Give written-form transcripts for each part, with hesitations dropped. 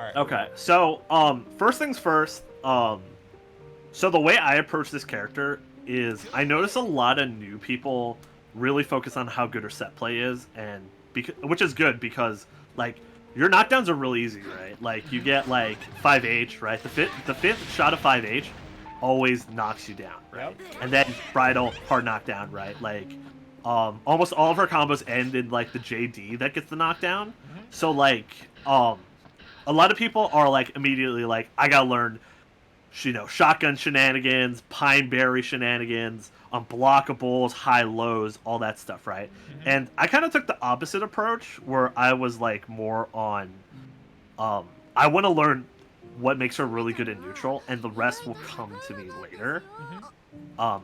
right. Okay, so first things first. So the way I approach this character is I notice a lot of new people really focus on how good her set play is, and which is good because like your knockdowns are really easy, right? Like you get like 5H, right? The fifth shot of 5H always knocks you down, right? Yep. And then bridal hard knockdown, right? Like almost all of her combos end in like the JD that gets the knockdown. So like a lot of people are like immediately like I gotta learn shotgun shenanigans, pine berry shenanigans, unblockables, high lows, all that stuff, right? And I kind of took the opposite approach where I was like more on, I want to learn what makes her really good in neutral, and the rest will come to me later. Um,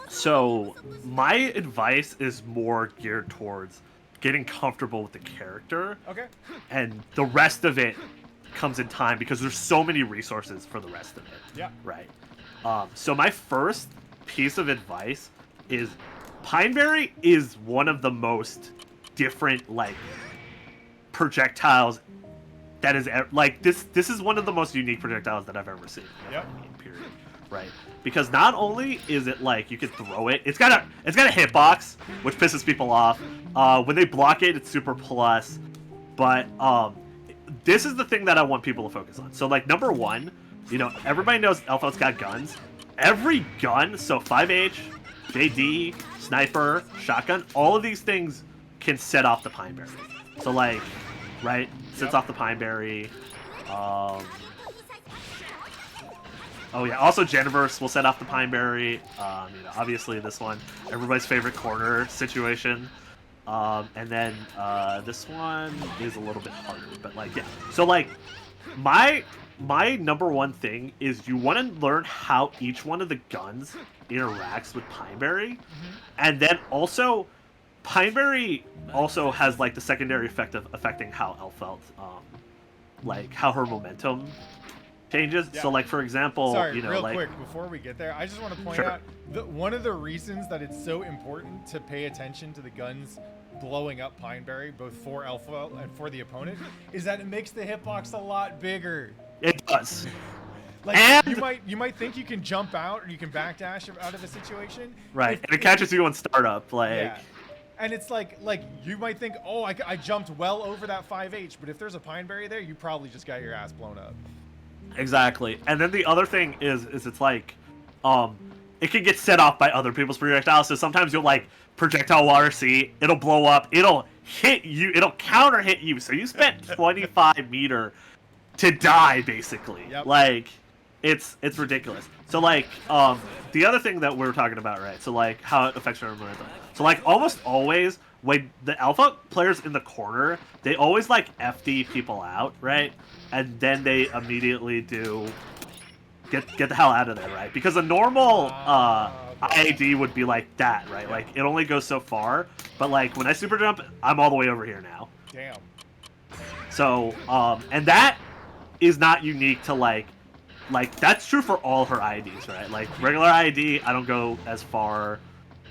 so my advice is more geared towards getting comfortable with the character, Okay. and the rest of it comes in time because there's so many resources for the rest of it. Yeah. Right. So my first piece of advice is Pineberry is one of the most different like projectiles that is like this is one of the most unique projectiles that I've ever seen. Yep. Period. Right. Because not only is it like you can throw it, it's got a hitbox, which pisses people off. When they block it, it's super plus. But this is the thing that I want people to focus on. So like number one, everybody knows Elphelt's got guns. Every gun, so 5H, JD, sniper, shotgun, all of these things can set off the Pineberry. So like, right, sets off the Pineberry. Oh yeah, also Geniverse will set off the Pineberry. Obviously this one, everybody's favorite corner situation. And then this one is a little bit harder, but like yeah. So like my number one thing is you want to learn how each one of the guns interacts with Pineberry, and then also Pineberry also has like the secondary effect of affecting how Elphelt, like how her momentum changes. Yeah. So like for example, Sorry, real like quick before we get there, I just want to point Sure. out that one of the reasons that it's so important to pay attention to the guns blowing up Pineberry, both for Elphelt and for the opponent, is that it makes the hitbox a lot bigger. it does. Like And- you might think you can jump out or you can backdash out of a situation, Right, and it catches you on startup, like. Yeah. And it's like you might think, oh, I jumped well over that 5H, but if there's a Pineberry there, you probably just got your ass blown up. Exactly. And then the other thing is it's like, it can get set off by other people's projectiles. So sometimes you'll like projectile water C, it'll blow up, it'll hit you, it'll counter hit you. So you spent 25 meter to die basically. Yep. Like, it's ridiculous. So like, the other thing that we were talking about, right? So like how it affects your momentum. So like almost always when the alpha players in the corner, they always like FD people out, right? And then they immediately do get the hell out of there, right? Because a normal IAD would be like that, right? Like it only goes so far, but like when I super jump, I'm all the way over here now. Damn. So and that is not unique to like that's true for all her IDs, right? Like regular ID, I don't go as far.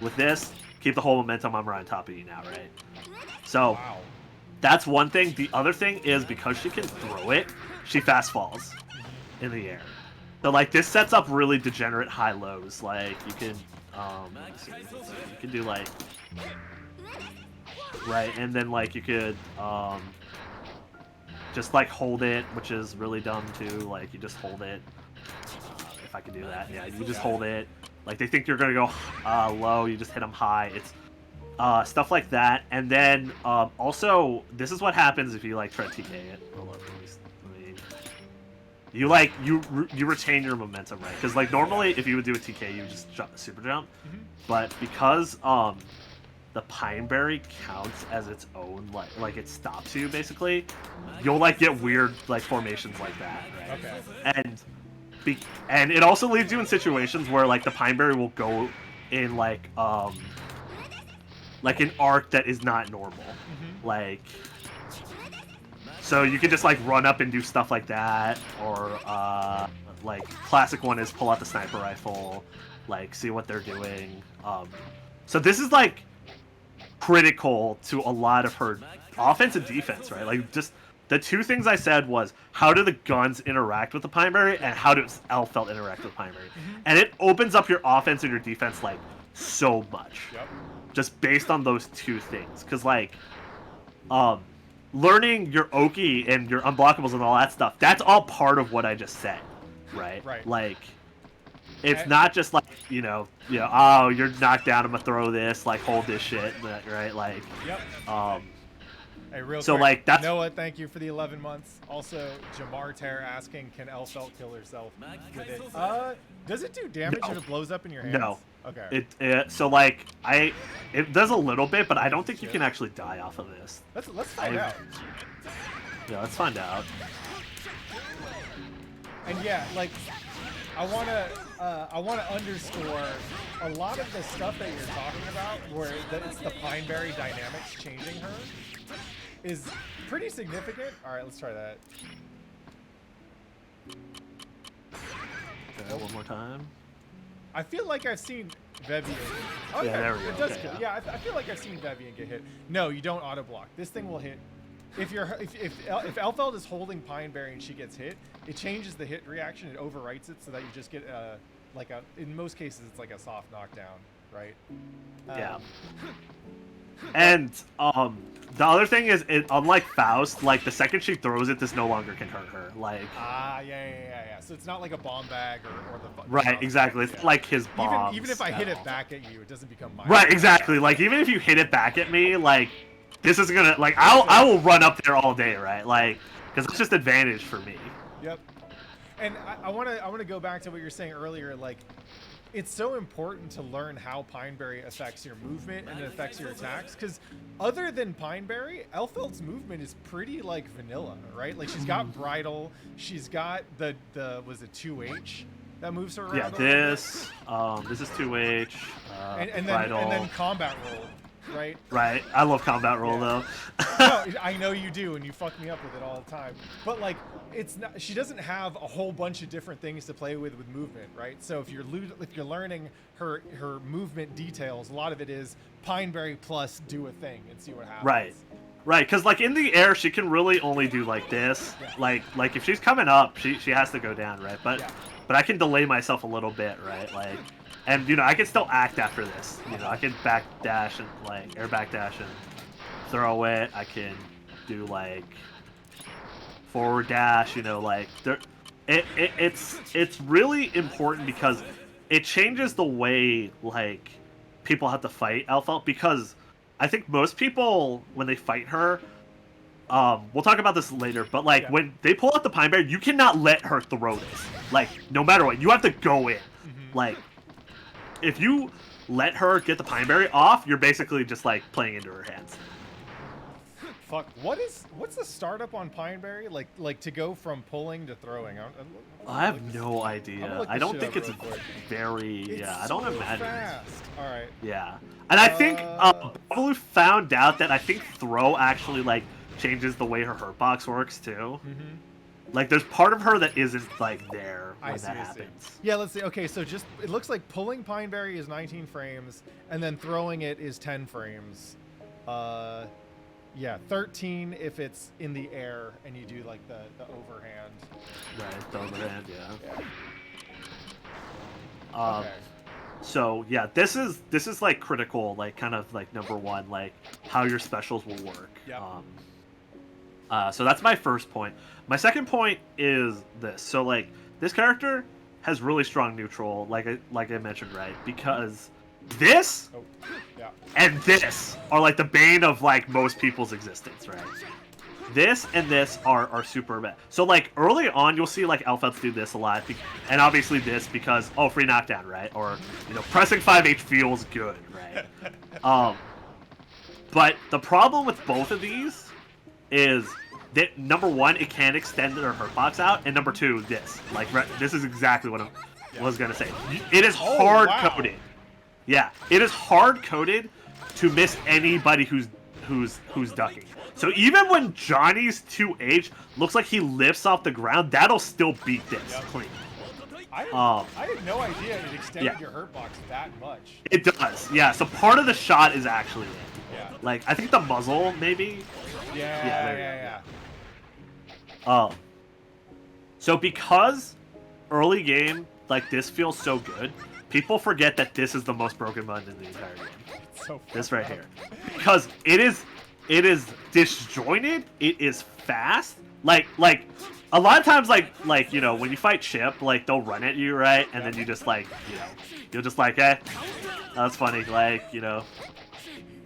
With this, keep the whole momentum, I'm right on top of you now, right? So Wow. that's one thing. The other thing is because she can throw it, she fast falls in the air. So like this sets up really degenerate high lows. Like you can let's see, you can do like right, and then like you could just like hold it, which is really dumb too. Like you just hold it. If I could do that, yeah, you just hold it. Like they think you're gonna go low, you just hit them high. It's stuff like that, and then also this is what happens if you like try to TK it. Hold on, let me. You retain your momentum, right? Because like normally if you would do a TK, you would just super jump, but because the Pineberry counts as its own, like it stops you basically, you'll like get weird like formations like that, right? Okay. And it also leaves you in situations where like the Pineberry will go in like an arc that is not normal. Like so you can just like run up and do stuff like that, or like classic one is pull out the sniper rifle, like see what they're doing. So this is like critical to a lot of her offense and defense, right? Like just the two things I said was how do the guns interact with the Pine Berry and how does Elphelt interact with Pine Berry, and it opens up your offense and your defense like so much, just based on those two things. Because like, learning your Oki and your unblockables and all that stuff, that's all part of what I just said, right? Right. Like, it's not just like, oh, you're knocked down, I'm gonna throw this, like, hold this shit, right? Like, Hey, real so quick, like that's Noah, thank you for the 11 months. Also, Jamar Terra asking, can Elphelt kill herself with it? Does it do damage if it blows up in your hands? No. Okay. So like it does a little bit, but I don't think you can actually die off of this. Let's find out. Yeah, let's find out. And yeah, like I wanna underscore a lot of the stuff that you're talking about, where it's the Pineberry dynamics changing her, is pretty significant. All right, let's try that. Okay, one more time. I feel like I've seen Vevian. Oh, yeah, there we go. It does okay, kill. Yeah, I feel like I've seen Vevian get hit. No, you don't auto block. This thing will hit. If Elphelt is holding Pineberry and she gets hit, it changes the hit reaction. It overwrites it so that you just get like a. In most cases, it's like a soft knockdown, right? Yeah. And the other thing is, unlike Faust, like the second she throws it, this no longer can hurt her. Like yeah. So it's not like a bomb bag or the right, exactly. It's like his bomb. Even if I hit it back at you, it doesn't become my right, exactly. Like even if you hit it back at me, like this is gonna like I will run up there all day, right? Like because it's just advantage for me. Yep. And I wanna go back to what you're saying earlier, like. It's so important to learn how Pineberry affects your movement and it affects your attacks, because other than Pineberry, Elphelt's movement is pretty like vanilla, right? Like she's got bridle, she's got the was it 2H that moves her around. Yeah, this is 2H, and bridle. then combat roll, right? Right. I love combat roll though. No, I know you do, and you fuck me up with it all the time. But like, it's not. She doesn't have a whole bunch of different things to play with movement, right? So if you're learning her movement details, a lot of it is Pineberry plus do a thing and see what happens. Right. Right, because like in the air, she can really only do like this. Yeah. Like if she's coming up, she has to go down, right? But I can delay myself a little bit, right? Like. And, I can still act after this. I can backdash and, like, air backdash and throw it. I can do, like, forward dash, like, it's really important because it changes the way, like, people have to fight Elphelt, because I think most people, when they fight her, we'll talk about this later, but, like, when they pull out the Pineberry, you cannot let her throw this. Like, no matter what, you have to go in. Mm-hmm. Like, if you let her get the Pineberry off, you're basically just like playing into her hands. Fuck. What's the startup on Pineberry? Like to go from pulling to throwing? I have no idea. I don't think it's very. I don't imagine. Fast. All right. Yeah, and I think Babalu found out that I think throw actually like changes the way her hurt box works too. Mm-hmm. Like, there's part of her that isn't, like, there when that happens. Yeah, let's see. Okay, so just, it looks like pulling Pineberry is 19 frames, and then throwing it is 10 frames. Yeah, 13 if it's in the air, and you do, like, the overhand. Right, the overhand, yeah. Okay. So, yeah, this is, like, critical, like, kind of, like, number one, like, how your specials will work. Yeah. So that's my first point. My second point is this. So, like, this character has really strong neutral, like I mentioned, right? Because this and this are, like, the bane of, like, most people's existence, right? This and this are super bad. So, like, early on, you'll see, like, Elphelts do this a lot. And obviously this because, free knockdown, right? Or, pressing 5H feels good, right? But the problem with both of these is that, number one, it can extend their hurt box out, and number two, this. Like, this is exactly what I was gonna say. It is hard coded. Yeah, it is hard coded to miss anybody who's ducking. So even when Johnny's 2H looks like he lifts off the ground, that'll still beat this clean. I had no idea it extended your hurt box that much. It does, yeah. So part of the shot is actually it. Yeah. Like, I think the muzzle, maybe. Yeah. Um, so because early game, like, this feels so good, people forget that this is the most broken button in the entire game. So This right fucked here. up. Because it is disjointed, it is fast. Like a lot of times like you know, when you fight Chip, like they'll run at you, right? And then you just like, you know, you'll just like, that's funny, like, you know.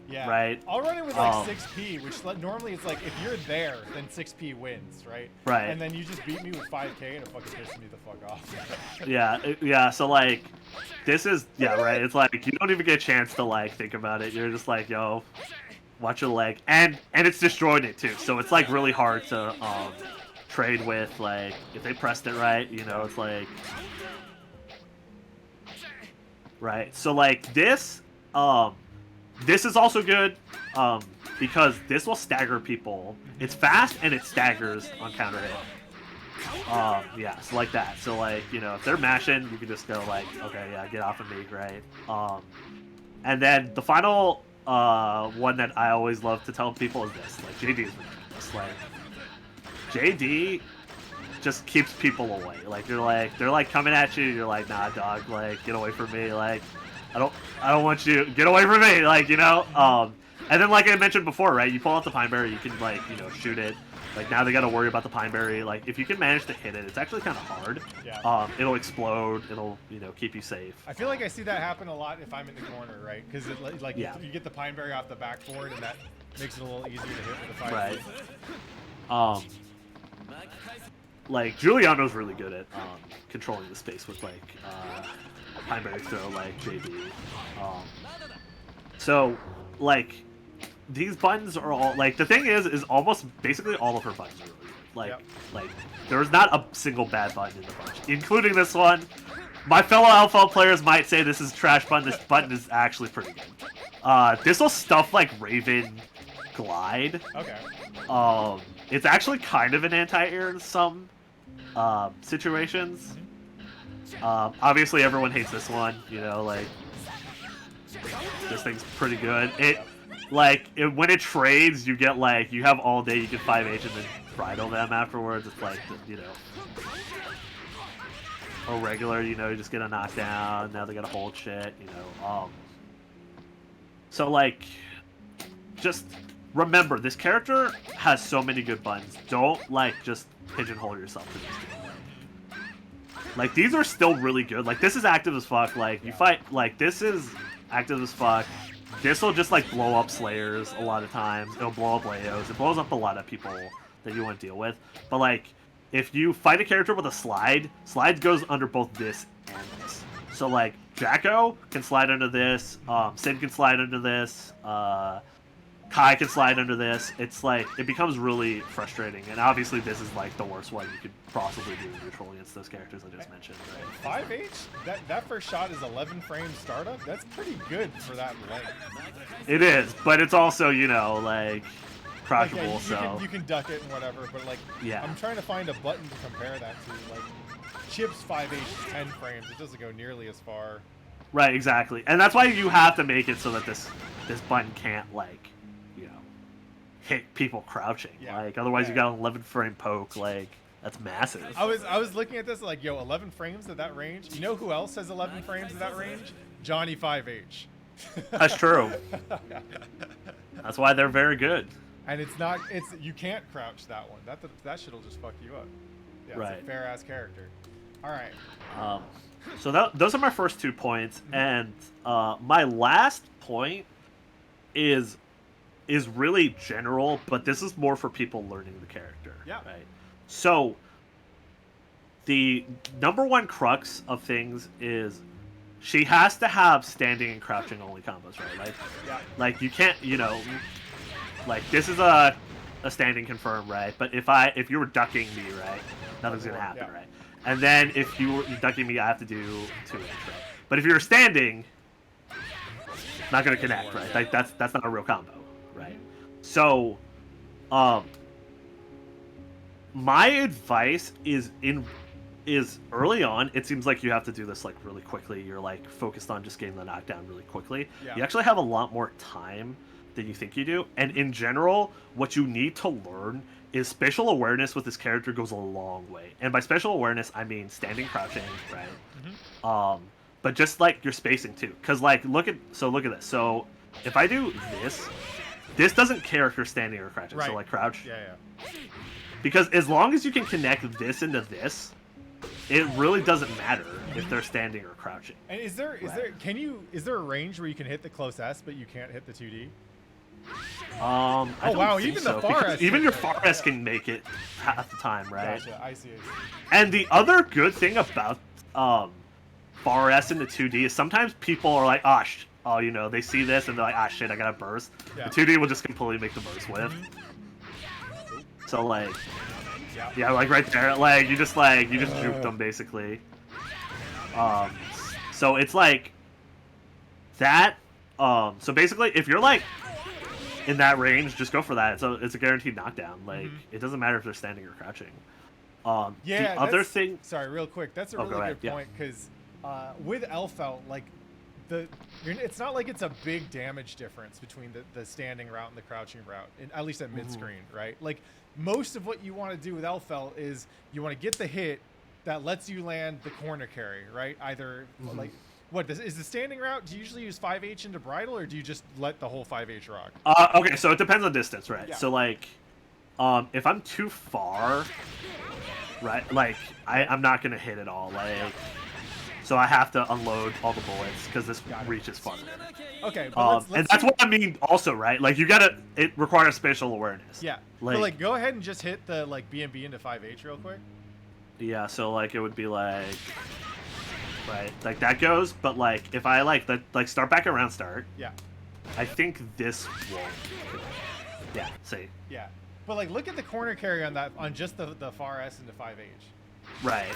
Yeah. Right. I'll run it with like 6p, which normally it's like if you're there, then 6p wins, right? Right. And then you just beat me with 5k and it fucking pisses me the fuck off. Yeah. So like, this is right. It's like you don't even get a chance to like think about it. You're just like, yo, watch your leg, and it's destroyed it too. So it's like really hard to trade with. Like if they pressed it right, you know, it's like right. So like this this is also good because this will stagger people. It's fast and it staggers on counter hit. Yeah, so like that. So like, you know, if they're mashing, you can just go like, okay, yeah, get off of me, right? And then the final one that I always love to tell people is this. Like, JD is ridiculous. Like, JD just keeps people away. Like, they're like coming at you, you're like, nah, dog, like, get away from me. Like, I don't want you, get away from me. Like, you know, and then like I mentioned before, right? You pull out the Pineberry, you can like, you know, shoot it. Like now they got to worry about the Pineberry. Like if you can manage to hit it, it's actually kind of hard. Yeah. It'll explode. It'll, you know, keep you safe. I feel like I see that happen a lot if I'm in the corner, right? Because like Yeah. you get the Pineberry off the backboard, and that makes it a little easier to hit with the 5. Right. Like Giuliano's really good at controlling the space with like Pineberry throw, like JD. So like these buttons are all like the thing is almost basically all of her buttons are really good. Like there's not a single bad button in the bunch, including this one. My fellow Elphelt players might say this is a trash button. This button is actually pretty good. This will stuff like Raven Glide. Okay. It's actually kind of an anti-air in some situations. Obviously everyone hates this one, you know, like this thing's pretty good. When it trades, you get like, you have all day, you can 5H and then bridle them afterwards. It's like, you know, or regular, you know, you just get a knockdown, now they gotta hold shit, you know. So like, just remember, this character has so many good buttons. Don't like just pigeonhole yourself to this game. Like these are still really good. Like this is active as fuck. Like you fight, like this is active as fuck. This will just like blow up Slayers a lot of times. It'll blow up Leos. It blows up a lot of people that you want to deal with. But like, if you fight a character with a slide goes under both this and this. So like, Jacko can slide under this. Sid can slide under this. Kai can slide under this. It's like, it becomes really frustrating. And obviously this is like the worst one you could possibly do neutral against those characters I just mentioned, right? 5H? That first shot is 11 frames startup? That's pretty good for that length. It is, but it's also, you know, like, crouchable, like, so... You can duck it and whatever, but like, yeah. I'm trying to find a button to compare that to. Like, Chip's 5H is 10 frames. It doesn't go nearly as far. Right, exactly. And that's why you have to make it so that this button can't, like, you know, hit people crouching. Yeah. Like, otherwise you got an 11 frame poke, like, that's massive. I was looking at this like, yo, 11 frames at that range? You know who else has 11 frames at that range? Johnny 5H. That's true. That's why they're very good. And you can't crouch that one. That shit'll just fuck you up. Yeah, right. It's a fair ass character. All right. So those are my first 2 points, and my last point is really general, but this is more for people learning the character. Yeah. Right. So the number one crux of things is she has to have standing and crouching only combos, right? Like you can't, you know, like this is a standing confirm, right? But if you were ducking me, right, nothing's gonna happen, right? And then if you're ducking me, I have to do 2H, right? But if you're standing, not gonna connect, right? Like that's not a real combo, right? So, my advice is early on, it seems like you have to do this like really quickly. You're like focused on just getting the knockdown really quickly. Yeah. You actually have a lot more time than you think you do. And in general, what you need to learn is spatial awareness with this character goes a long way. And by spatial awareness, I mean standing, crouching, right? But just like your spacing too, because like look at this. So if I do this doesn't care if you're standing or crouching. Right. So like crouch. Yeah. Because as long as you can connect this into this, it really doesn't matter if they're standing or crouching. And is there a range where you can hit the close S but you can't hit the 2D? I don't wow, think even so, the far because S even your can- far S can make it half the time, right? Gotcha. I see. And the other good thing about far S into 2D is sometimes people are like, you know, they see this and they're like, shit, I gotta burst. Yeah. The 2D will just completely make the burst with. So like, yeah, like right there, like you just juke them basically. So it's like that. So basically, if you're like in that range, just go for that. It's a guaranteed knockdown. Like it doesn't matter if they're standing or crouching. Yeah. The other thing. Sorry, real quick. That's a really go ahead, good point because with Elphelt, like it's not like it's a big damage difference between the standing route and the crouching route, at least at mid screen, right? Like most of what you want to do with Elphelt is you want to get the hit that lets you land the corner carry, right? Either like. Is the standing route, do you usually use 5H into bridle, or do you just let the whole 5H rock? Okay, so it depends on distance, right? Yeah. So, like, if I'm too far, right, like, I'm not going to hit it all, like, so I have to unload all the bullets, because this reaches farther. Okay, but let's and that's what I mean also, right? Like, it requires spatial awareness. Yeah, like, but, go ahead and just hit the, BNB into 5H real quick. Yeah, so, like, it would be, like... Right, like that goes, but like if I like start back around start. Yeah. I think this won't. Yeah. See. Yeah, but look at the corner carry on just the far S into 5H. Right.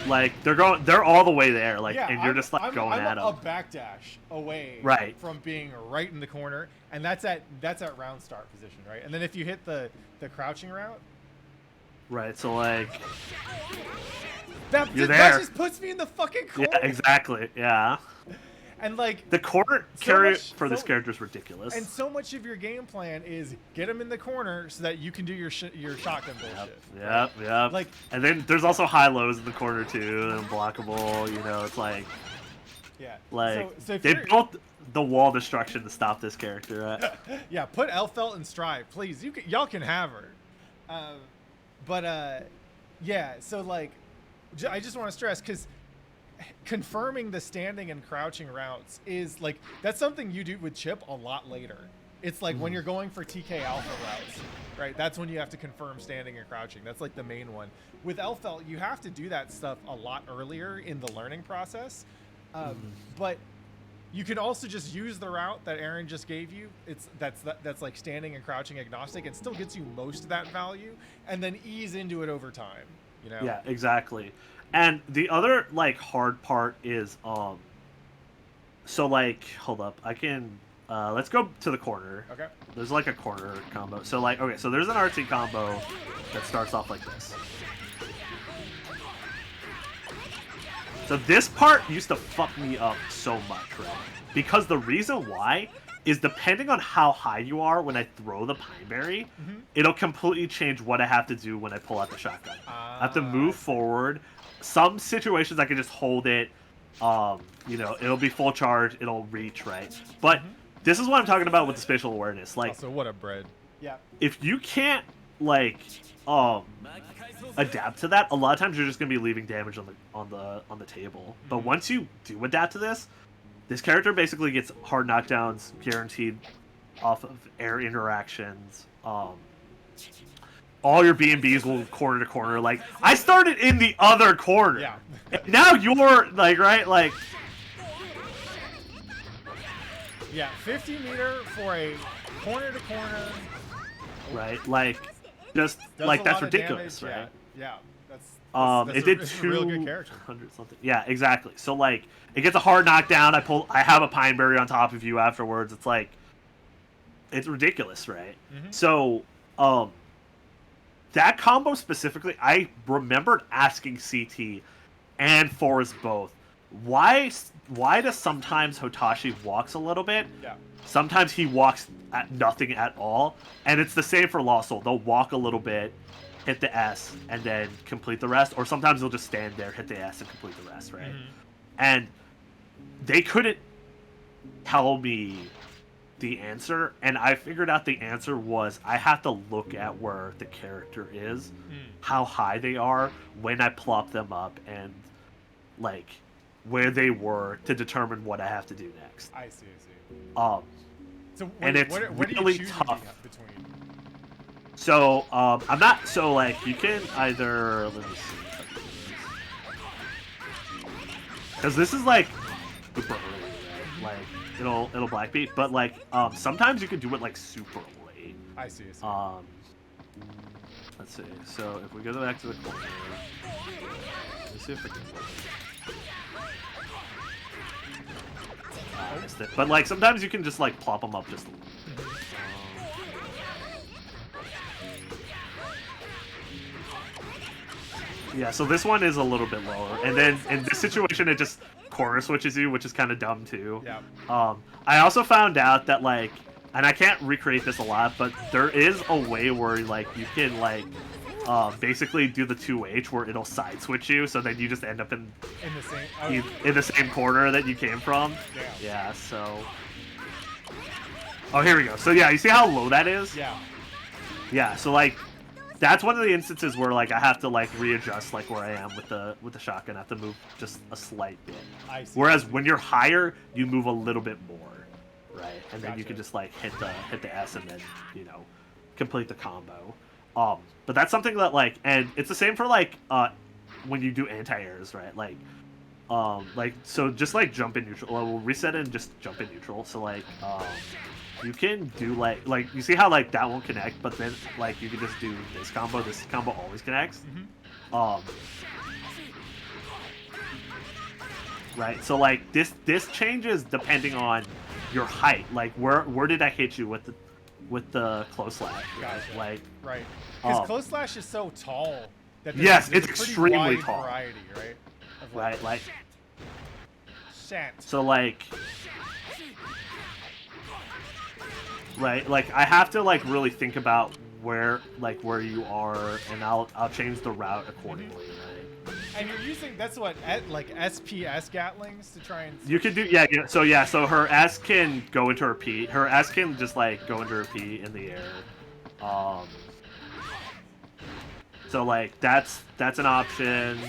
Like they're all the way there. Like, yeah, and you're just like going at them. I'm a backdash away. Right. From being right in the corner, and that's at round start position, right? And then if you hit the crouching route. Right. So like. That just puts me in the fucking corner. Yeah, exactly. Yeah. And the corner carry for this character is ridiculous. And so much of your game plan is get him in the corner so that you can do your shotgun bullshit. Yep. Like, and then there's also high lows in the corner too, and blockable. You know, it's like. Yeah. Like so they built the wall destruction to stop this character. Right? Yeah. Put Elphelt in Strive, please. Y'all can have her. Yeah. So like. I just want to stress because confirming the standing and crouching routes is like that's something you do with Chip a lot later. It's like when you're going for TK Alpha routes, right? That's when you have to confirm standing and crouching. That's like the main one. With Elphelt, you have to do that stuff a lot earlier in the learning process. But you can also just use the route that Aaron just gave you. That's like standing and crouching agnostic and still gets you most of that value, and then ease into it over time. You know? Yeah, exactly. And the other like hard part is so like hold up, I can let's go to the corner. Okay. There's like a corner combo. So like okay, so there's an RT combo that starts off like this. So this part used to fuck me up so much, right? Because the reason why is depending on how high you are when I throw the Pineberry, it'll completely change what I have to do when I pull out the shotgun. I have to move forward. Some situations I can just hold it. You know, it'll be full charge. It'll reach, right? But this is what I'm talking about with the spatial awareness. Like, also, what a bread. Yeah. If you can't, like, adapt to that, a lot of times you're just gonna be leaving damage on the table. But once you do adapt to this character basically gets hard knockdowns guaranteed off of air interactions. All your B&Bs will corner to corner. Like, I started in the other corner. Yeah. Now you're, like, right? Like... Yeah, 50 meter for a corner to corner. Right? Like, just, like, that's ridiculous, right? Yeah. That's it did a real good character. 200 something. Yeah, exactly. So like, it gets a hard knockdown. I have a Pineberry on top of you afterwards. It's like, it's ridiculous, right? So, that combo specifically, I remembered asking CT and Forrest both, why does sometimes Hotashi walks a little bit? Yeah. Sometimes he walks at nothing at all, and it's the same for Lost Soul. They'll walk a little bit, hit the S, and then complete the rest, or sometimes they'll just stand there, hit the S, and complete the rest, right? And they couldn't tell me the answer, and I figured out the answer was I have to look at where the character is, how high they are, when I plop them up, and like where they were to determine what I have to do next. I see. So and it's what are really you choosing tough. between? So I'm not so like you can either let me see because this is like super early, right? Like it'll black beat, but like sometimes you can do it like super late. I see. Let's see. So if we go back to the corner, let's see if I can. I missed it. But like sometimes you can just like plop them up just a little. Yeah, so this one is a little bit lower, and then in this situation it just corner switches you, which is kind of dumb too. Yeah. I also found out that like, and I can't recreate this a lot, but there is a way where like you can like basically do the 2H where it'll side switch you, so then you just end up in the same in the same corner that you came from. Yeah. Yeah. So. Oh, here we go. So yeah, you see how low that is? Yeah. Yeah. So like. That's one of the instances where like I have to like readjust like where I am with the shotgun. I have to move just a slight bit. I see. Whereas when you're higher, you move a little bit more, right? And then you Gotcha. can just like hit the S and then complete the combo. But that's something that like, and it's the same for like when you do anti-airs, right? Like so just like jump in neutral. Well, we'll reset it and just jump in neutral. So like you can do like you see how like that won't connect, but then like you can just do this combo. This combo always connects. Right. So like this changes depending on your height. Like where did I hit you with the close slash? Gotcha. Like right. Because close slash is so tall that there's, yes, there's it's a pretty extremely wide tall. variety, right? Of Right. Like shit. so like. Right, like I have to like really think about where you are, and I'll change the route accordingly. Right? And you're using that's what like SPS Gatlings to try and. You can do so her S can go into her P. Her S can just like go into her P in the air. So like that's an option.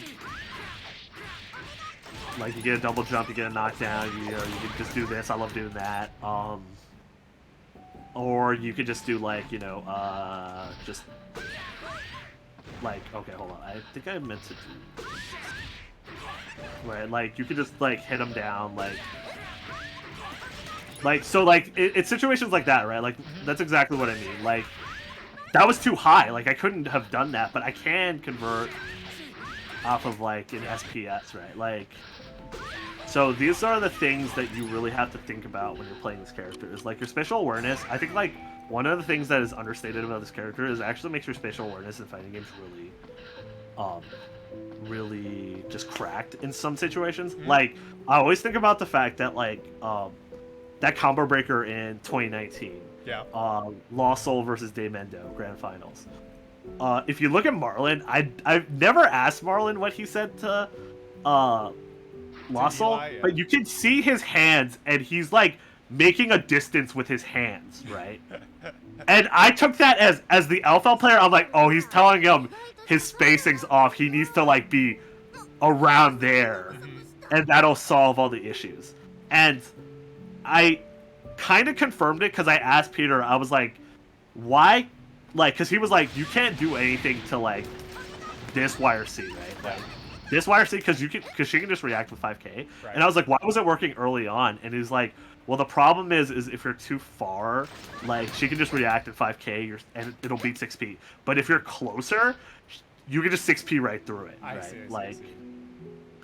Like you get a double jump, you get a knockdown. You can just do this. I love doing that. Or you could just do like, just like, okay, hold on. I think I meant to do, right? Like you could just like hit them down, like so like it's situations like that, right? Like that's exactly what I mean. Like that was too high. Like I couldn't have done that, but I can convert off of like an SPS, right? Like. So these are the things that you really have to think about when you're playing this character. Is like your spatial awareness. I think like one of the things that is understated about this character is actually makes your spatial awareness in fighting games really just cracked in some situations. Like I always think about the fact that like that combo breaker in 2019. Yeah. Lost Soul versus Daemendo Grand Finals. If you look at Marlon, I've never asked Marlon what he said to Lost Soul, yeah. but you can see his hands, and he's like making a distance with his hands, right? And I took that as the Elphelt player. I'm like, oh, he's telling him his spacing's off. He needs to like be around there, and that'll solve all the issues. And I kind of confirmed it because I asked Peter. I was like, why? Like, because he was like, you can't do anything to like this YRC, right? Like. This YRC because she can just react with 5K, right. And I was like, why was it working early on? And he's like, well, the problem is if you're too far, like she can just react at 5K, and it'll beat 6P. But if you're closer, you can just 6P right through it. I right? see. Like,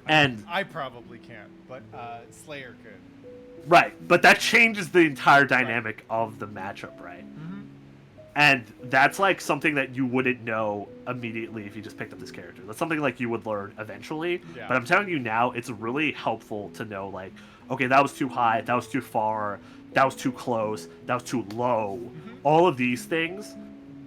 and I probably can't, but Slayer could. Right, but that changes the entire dynamic of the matchup, right? And that's like something that you wouldn't know immediately if you just picked up this character. That's something like you would learn eventually. Yeah. But I'm telling you now, it's really helpful to know like, okay, that was too high, that was too far, that was too close, that was too low. All of these things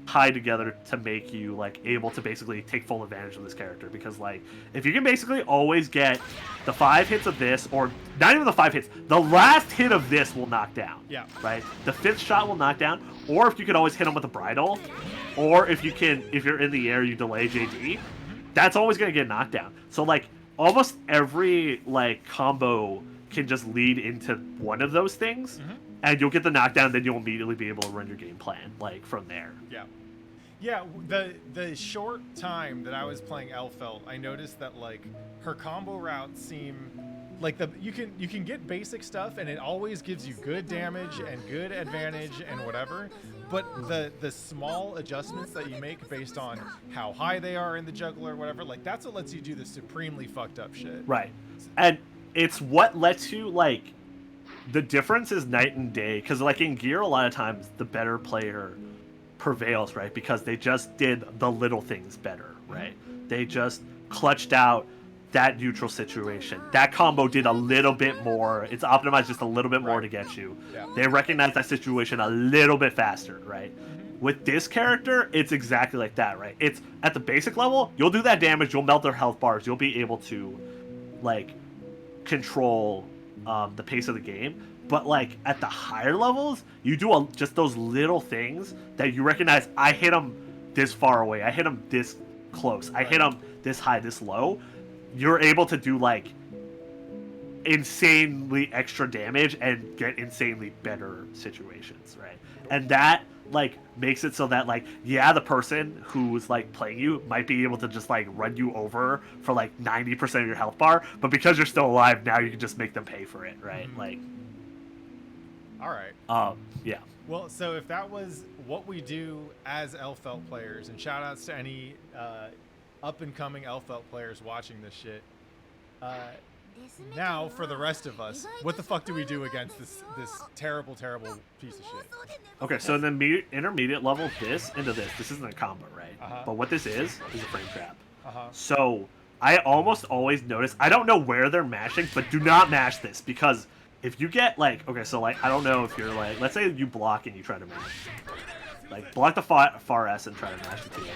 tie together to make you like able to basically take full advantage of this character, because like if you can basically always get the 5 hits of this, or not even the 5 hits, the last hit of this will knock down. Yeah. Right? The 5th shot will knock down, or if you can always hit him with a bridle, or if you're in the air you delay JD, that's always gonna get knocked down. So like almost every like combo can just lead into one of those things. And you'll get the knockdown, then you'll immediately be able to run your game plan like from there. Yeah. Yeah, the short time that I was playing Elphelt, I noticed that like her combo routes seem like you can get basic stuff and it always gives you good damage and good advantage and whatever, but the small adjustments that you make based on how high they are in the juggler or whatever, like that's what lets you do the supremely fucked up shit. Right. And it's what lets you like, the difference is night and day, because like in Gear a lot of times the better player prevails, right? Because they just did the little things better, right? They just clutched out that neutral situation. That combo did a little bit more. It's optimized just a little bit more to get you. Yeah. They recognize that situation a little bit faster, right? With this character, it's exactly like that, right? It's at the basic level, you'll do that damage, you'll melt their health bars, you'll be able to like control the pace of the game. But like at the higher levels, you do just those little things that you recognize. I hit him this far away, I hit him this close, I hit him this high, this low. You're able to do like insanely extra damage and get insanely better situations, right? And that like makes it so that like, yeah, the person who's like playing you might be able to just like run you over for like 90% of your health bar, but because you're still alive now, you can just make them pay for it, right? Like, all right. Yeah. Well, so if that was what we do as Elphelt players, and shout outs to any up and coming Elphelt players watching this shit. Now, for the rest of us, what the fuck do we do against this terrible piece of shit? Okay, so in the intermediate level, this isn't a combo, right? But what this is a frame trap. So I almost always notice, I don't know where they're mashing, but do not mash this, because if you get like, okay, so like, I don't know if you're like, let's say you block and you try to mash. Like, block the far S and try to mash the 2H.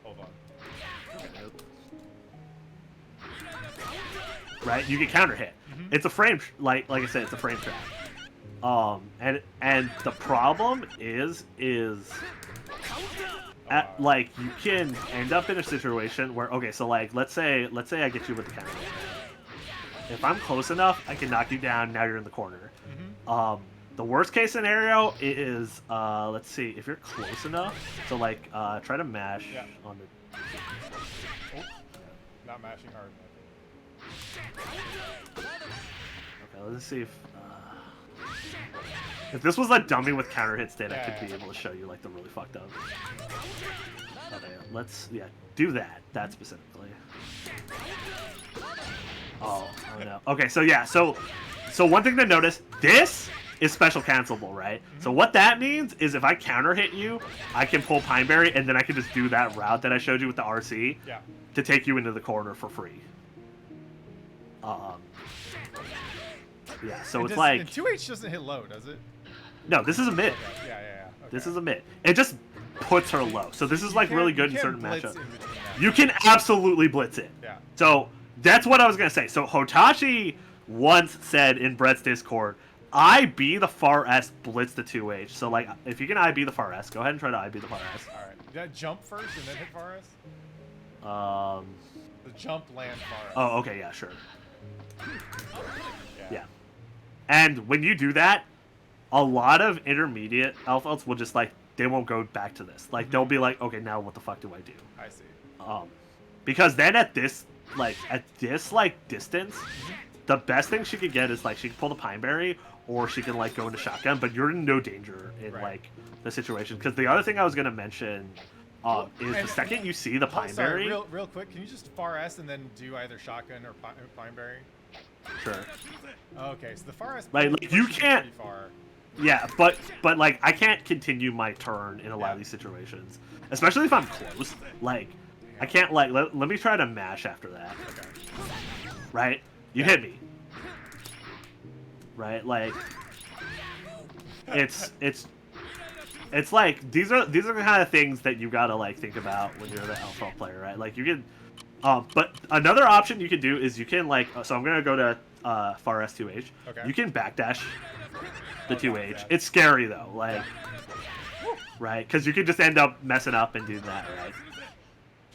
Hold on. Right, you get counter hit. It's a frame, like I said, it's a frame trap. And the problem is like you can end up in a situation where, okay, so like let's say I get you with the counter hit. If I'm close enough, I can knock you down. Now you're in the corner. The worst case scenario is, let's see, if you're close enough, so like try to mash on the. Oh, not mashing hard enough. Okay, let's see if this was a dummy with counter hit state, I could be able to show you like the really fucked up. Okay, let's do that specifically. Oh no. Okay, so so one thing to notice, this is special cancelable, right? So what that means is if I counter hit you, I can pull Pineberry and then I can just do that route that I showed you with the RC to take you into the corner for free. Yeah, so it's like... And 2H doesn't hit low, does it? No, this is a mid. Okay. Yeah. Okay. This is a mid. It just puts her low. So this is like really good in certain matchups. In You can absolutely blitz it. Yeah. So that's what I was going to say. So Hotachi once said in Brett's Discord, IB the far S, blitz the 2H. So like, if you can IB the far S, go ahead and try to IB the far S. All right. Did I jump first and then hit far S? The jump land far S. Oh, okay, yeah, sure. Yeah. And when you do that, a lot of intermediate Elphelts will just like, they won't go back to this. Like, they'll be like, okay, now what the fuck do I do? I see. Because then at this distance, the best thing she could get is like, she can pull the Pineberry, or she can like go into shotgun, but you're in no danger in like the situation. Because the other thing I was gonna mention is the second you see the Pineberry. Sorry, real quick, can you just far S and then do either shotgun or Pineberry? Sure. Okay, so the far S. Like you can't. Far. Yeah, but like I can't continue my turn in a lot of these situations, especially if I'm close. Like I can't like let me try to mash after that. Okay. Right? You hit me. Right? Like it's like these are the kind of things that you gotta like think about when you're the Elphelt player, right? Like you can, but another option you can do is you can like. So I'm gonna go to far S2H. Okay. You can backdash the 2H. Yeah. It's scary though, like, right? Because you could just end up messing up and doing that, right?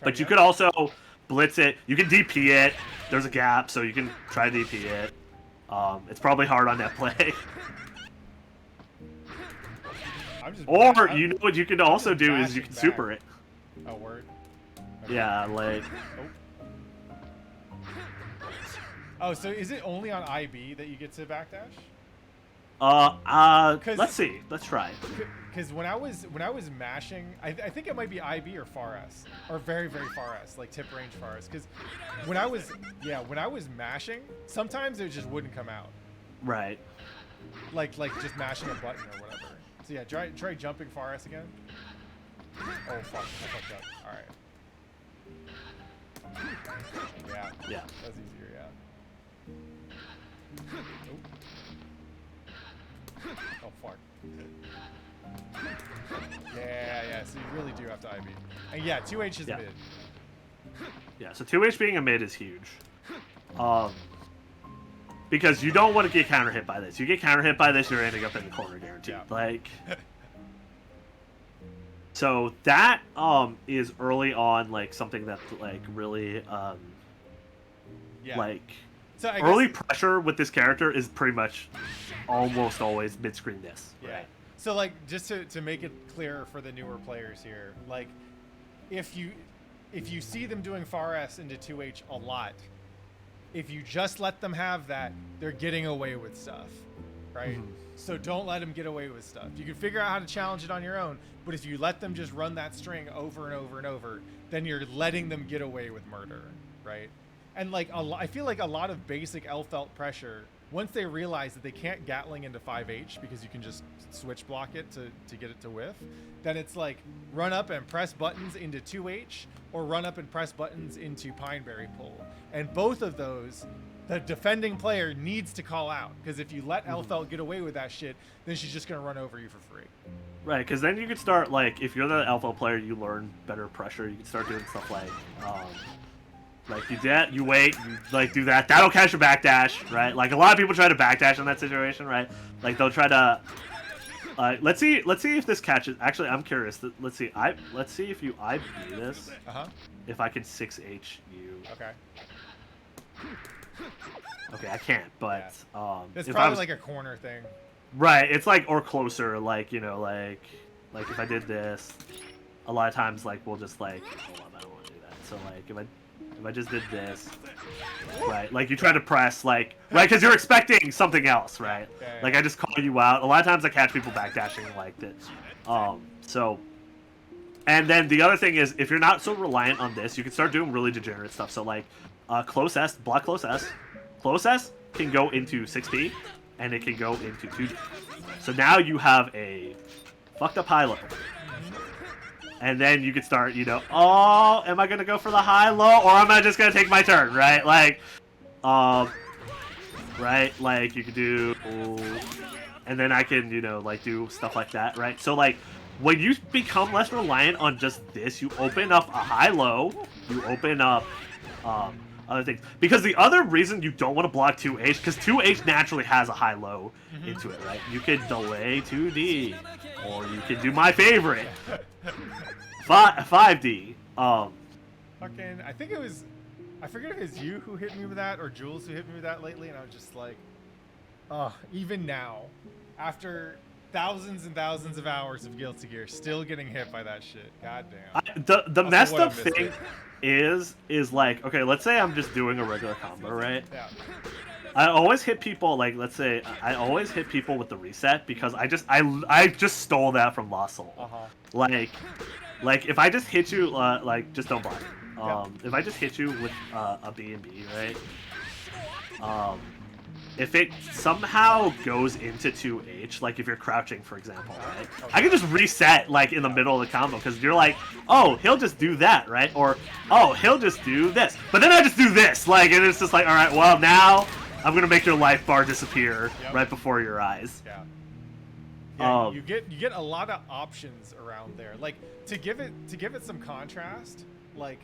But you could also blitz it. You can DP it. There's a gap, so you can try to DP it. It's probably hard on that play. Or you know what you can also do is you can super it. Oh, word. Okay. Yeah, like. Oh, so is it only on IB that you get to backdash? Let's see. Let's try. Because when I was mashing, I think it might be IB or far S, or very far S, like tip range far S. Because when I was mashing, sometimes it just wouldn't come out. Right. Like just mashing a button or whatever. So yeah, try jumping far S again. Oh fuck, I fucked up. All right. Yeah. That's easier. Yeah. Oh fuck. Yeah. So you really do have to IB. And yeah, 2H is mid. Yeah, so 2H being a mid is huge. Because you don't want to get counter hit by this. You get counter hit by this, you're ending up in the corner guaranteed. Yeah. Like, so that is early on like something that's like really like. So early pressure with this character is pretty much almost always mid-screen this. Yeah. Right? So like just to make it clearer for the newer players here, like if you see them doing far S into 2H a lot, if you just let them have that, they're getting away with stuff, right? Mm-hmm. So don't let them get away with stuff. You can figure out how to challenge it on your own, but if you let them just run that string over and over and over, then you're letting them get away with murder, right? And like I feel like a lot of basic Elphelt pressure, once they realize that they can't Gatling into 5H because you can just switch block it to get it to whiff, then it's like run up and press buttons into 2H or run up and press buttons into Pineberry pull. And both of those, the defending player needs to call out, because if you let Elphelt get away with that shit, then she's just going to run over you for free. Right, because then you could start, like, if you're the Elphelt player, you learn better pressure. You can start doing stuff like you do that, you wait, you like do that. That'll catch a backdash, right? Like a lot of people try to backdash in that situation, right? Like they'll try to. Let's see if this catches. Actually, I'm curious. Let's see if you IB this. If I can 6H you. Okay. Okay, I can't, but it's probably like a corner thing. Right, it's like or closer, like you know, like if I did this, a lot of times like we'll just like hold on, I don't want to do that. So like if I just did this, right? Like you try to press, like, right? Because you're expecting something else, right? Yeah. Like I just call you out. A lot of times I catch people backdashing like this. So, and then the other thing is, if you're not so reliant on this, you can start doing really degenerate stuff. So like, close S, block close S. Close S can go into 6D, and it can go into 2D. So now you have a fucked up high-low. And then you could start, you know, oh, am I going to go for the high-low, or am I just going to take my turn, right? Like, right? Like, you could do, and then I can, you know, like, do stuff like that, right? So, like, when you become less reliant on just this, you open up a high-low, you open up, other things. Because the other reason you don't want to block 2H, because 2H naturally has a high-low into it, right? You can delay 2D, or you can do my favorite, 5D. Fucking, I think it was, I forget if it was you who hit me with that or Jules who hit me with that lately, and I was just like, even now, after thousands and thousands of hours of Guilty Gear, still getting hit by that shit. God damn. The messed up thing is like, okay, let's say I'm just doing a regular combo, right? Yeah. I always hit people, like, let's say I always hit people with the reset, because I just stole that from Lost Soul. Like if I just hit you, like, just don't block. If I just hit you with a B and B, right? if it somehow goes into 2H, like if you're crouching, for example, right? I can just reset, like, in the middle of the combo, because you're like, oh, he'll just do that, right? Or, oh, he'll just do this. But then I just do this, like, and it's just like, all right, well, now I'm going to make your life bar disappear right before your eyes. Yeah. Yeah, you get a lot of options around there. Like, to give it some contrast, like,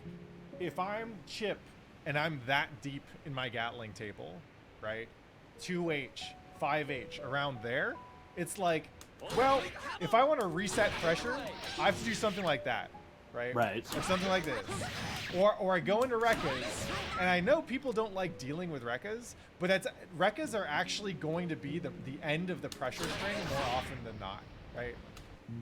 if I'm Chip and I'm that deep in my Gatling table, right? 2H, 5H, around there, it's like, well, if I want to reset pressure, I have to do something like that, right? Right. Or something like this. Or I go into Rekkas, and I know people don't like dealing with Rekkas, but Rekkas are actually going to be the end of the pressure string more often than not, right?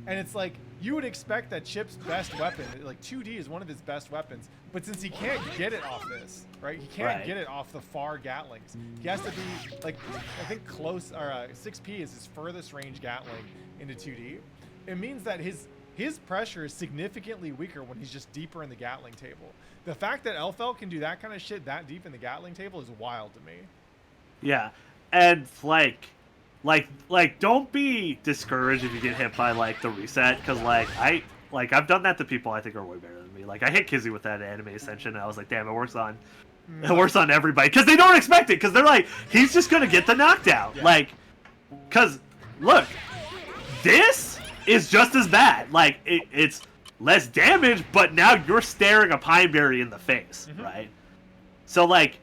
And it's like, you would expect that Chip's best weapon, like 2D is one of his best weapons, but since he can't get it off this, right? He can't get it off the far Gatlings. He has to be, like, I think close, or 6P is his furthest range Gatling into 2D. It means that his pressure is significantly weaker when he's just deeper in the Gatling table. The fact that Elphelt can do that kind of shit that deep in the Gatling table is wild to me. Yeah, and like don't be discouraged if you get hit by like the reset, because I've done that to people I think are way better than me. Like I hit Kizzy with that anime ascension, and I was like, damn, it works on everybody, because they don't expect it, because they're like, he's just gonna get the knockdown, like, because look, this is just as bad. Like it's less damage, but now you're staring a Pineberry in the face, right? So like,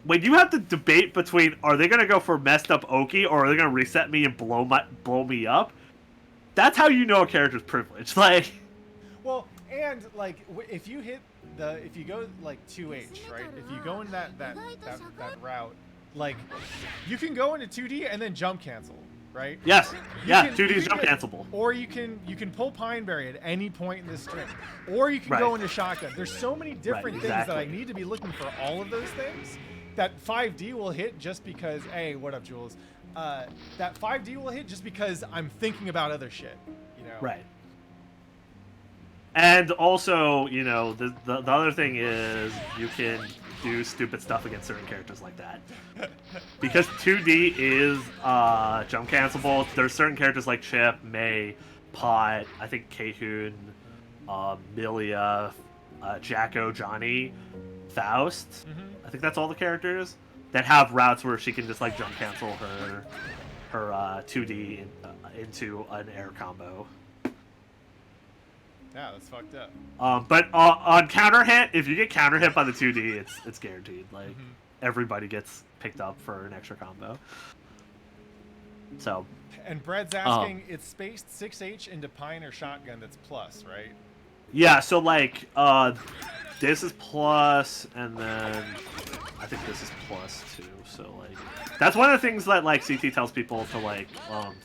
when you have to debate between, are they gonna go for messed up Oki, or are they gonna reset me and blow me up? That's how you know a character's privileged. Like, well, and like if you go like 2H, right? If you go in that route, like you can go into 2D and then jump cancel, right? Yes. Yeah, 2D is jump cancelable. Or you can pull Pineberry at any point in this string, or you can go into shotgun. There's so many different things that I need to be looking for all of those things. That 5D will hit just because, hey, what up, Jules? That 5D will hit just because I'm thinking about other shit, you know? Right. And also, you know, the other thing is you can do stupid stuff against certain characters like that. Because 2D is jump cancelable. There's certain characters like Chip, Mei, Pot, I think Kehun, Milia, Jacko, Johnny, Faust. I think that's all the characters that have routes where she can just like jump cancel her 2D into an air combo. Yeah, that's fucked up. But on counter hit, if you get counter hit by the 2D, it's guaranteed. Like everybody gets picked up for an extra combo. So. And Bread's asking, it's spaced 6H into Pine or Shotgun that's plus, right? Yeah. So like, this is plus, and then I think this is plus too. So like, that's one of the things that like CT tells people to like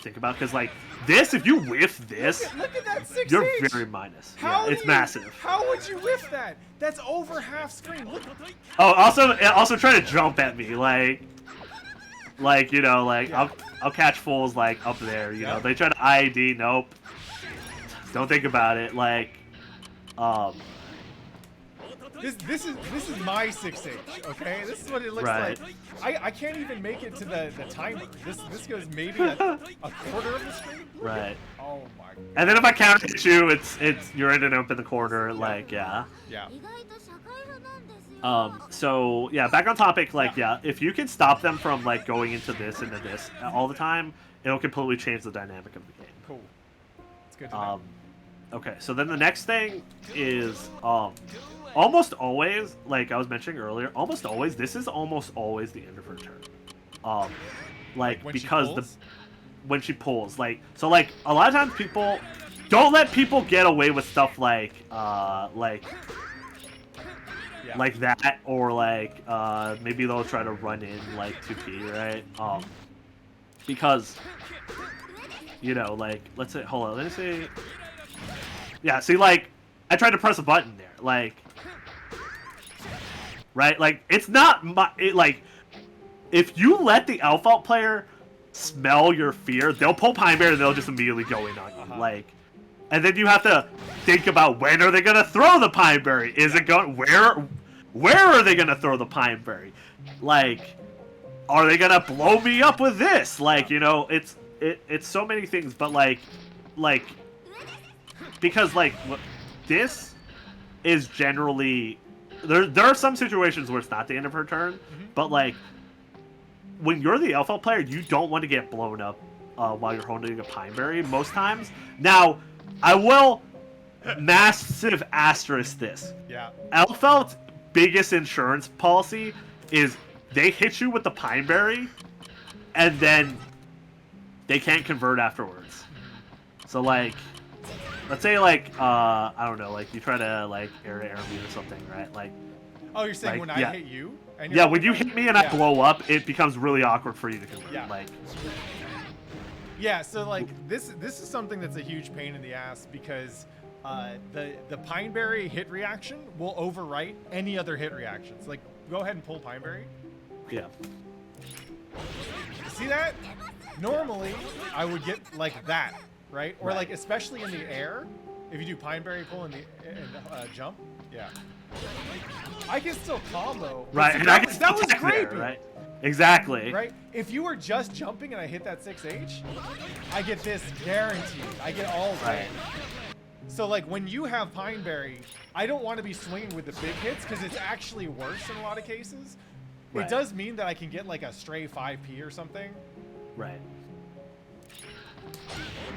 think about, because like this, if you whiff this, look at that 6H. You're very minus. It's massive. How would you whiff that? That's over half screen. Look. Oh, also try to jump at me, like you know, like I'll catch fools like up there. You know, they try to IED. Nope. Don't think about it. Like, This is my 6H, okay? This is what it looks like. I can't even make it to the timer. This goes maybe a quarter of the screen. Right. Oh my god. And then if I counter hit you, it's you're ending up in the corner, like Yeah. So yeah, back on topic, like if you can stop them from like going into this all the time, it'll completely change the dynamic of the game. Cool. It's good to know. Okay, so then the next thing is almost always, like I was mentioning earlier, this is almost always the end of her turn. Like because when she pulls, like, so like a lot of times people don't let people get away with stuff like that, or like maybe they'll try to run in like 2P, right? Because you know, like, let's say, hold on, let me see. Yeah, see, like, I tried to press a button there, like, right? Like, it's not like, if you let the Elphelt player smell your fear, they'll pull Pineberry and they'll just immediately go in on you, like, and then you have to think about when are they gonna throw the Pineberry? Is it going, where are they gonna throw the Pineberry? Like, are they gonna blow me up with this? Like, you know, it's so many things, but like because like this is generally there are some situations where it's not the end of her turn, but like when you're the Elphelt player, you don't want to get blown up while you're holding a Pineberry most times. Now, I will massive asterisk this. Yeah. Elphelt's biggest insurance policy is they hit you with the Pineberry, and then they can't convert afterwards. So like, let's say like I don't know, like you try to like air me or something, right? Like. Oh, you're saying like, when yeah. I hit you? And Yeah, when you hit me and I blow up, it becomes really awkward for you to convert. Yeah. Like. Yeah, so like this is something that's a huge pain in the ass because the Pineberry hit reaction will overwrite any other hit reactions. Like, go ahead and pull Pineberry. Yeah. See that? Normally, I would get like that, right? Or like especially in the air, if you do Pineberry pull and jump. Yeah. I can still combo. Right, and that was great, right? Exactly. Right? If you were just jumping and I hit that 6H, I get this guaranteed. I get all right. So like when you have Pineberry, I don't want to be swinging with the big hits because it's actually worse in a lot of cases. Right. It does mean that I can get like a stray 5p or something. Right.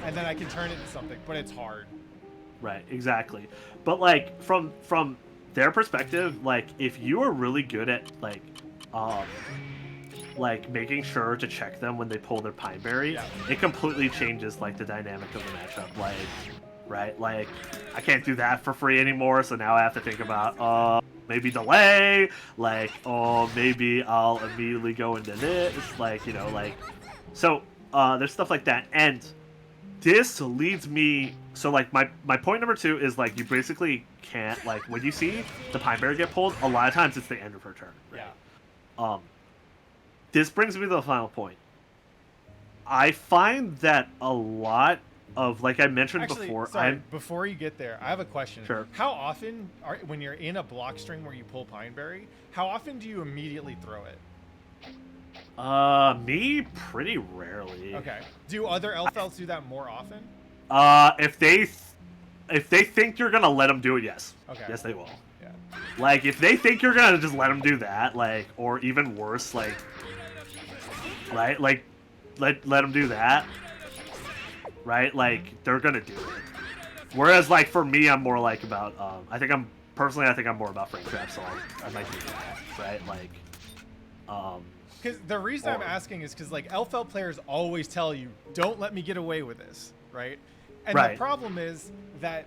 And then I can turn it into something, but it's hard. Right, exactly. But like from their perspective, like if you are really good at like making sure to check them when they pull their Pineberry, it completely changes like the dynamic of the matchup. Like, right, like I can't do that for free anymore, so now I have to think about maybe delay, like maybe I'll immediately go into this, like, you know, like, so there's stuff like that. And this leads me, so like my point number 2 is like you basically can't, like when you see the Pineberry get pulled, a lot of times it's the end of her turn. Right? Yeah. This brings me to the final point. I find that a lot of, like I mentioned before. Sorry, before you get there, I have a question. Sure. How often, when you're in a block string where you pull Pineberry, how often do you immediately throw it? Me pretty rarely. Okay. Do other Elphelts do that more often? If they think you're gonna let them do it, yes. Okay. Yes, they will. Yeah. Like if they think you're gonna just let them do that, like, or even worse, like, right, like, let them do that, right? Like they're gonna do it. Whereas like for me, I'm more like about I think I'm more about frame trap, so I might do that, right? Like, because the reason I'm asking is because like Elphelt players always tell you, don't let me get away with this, right? And the problem is that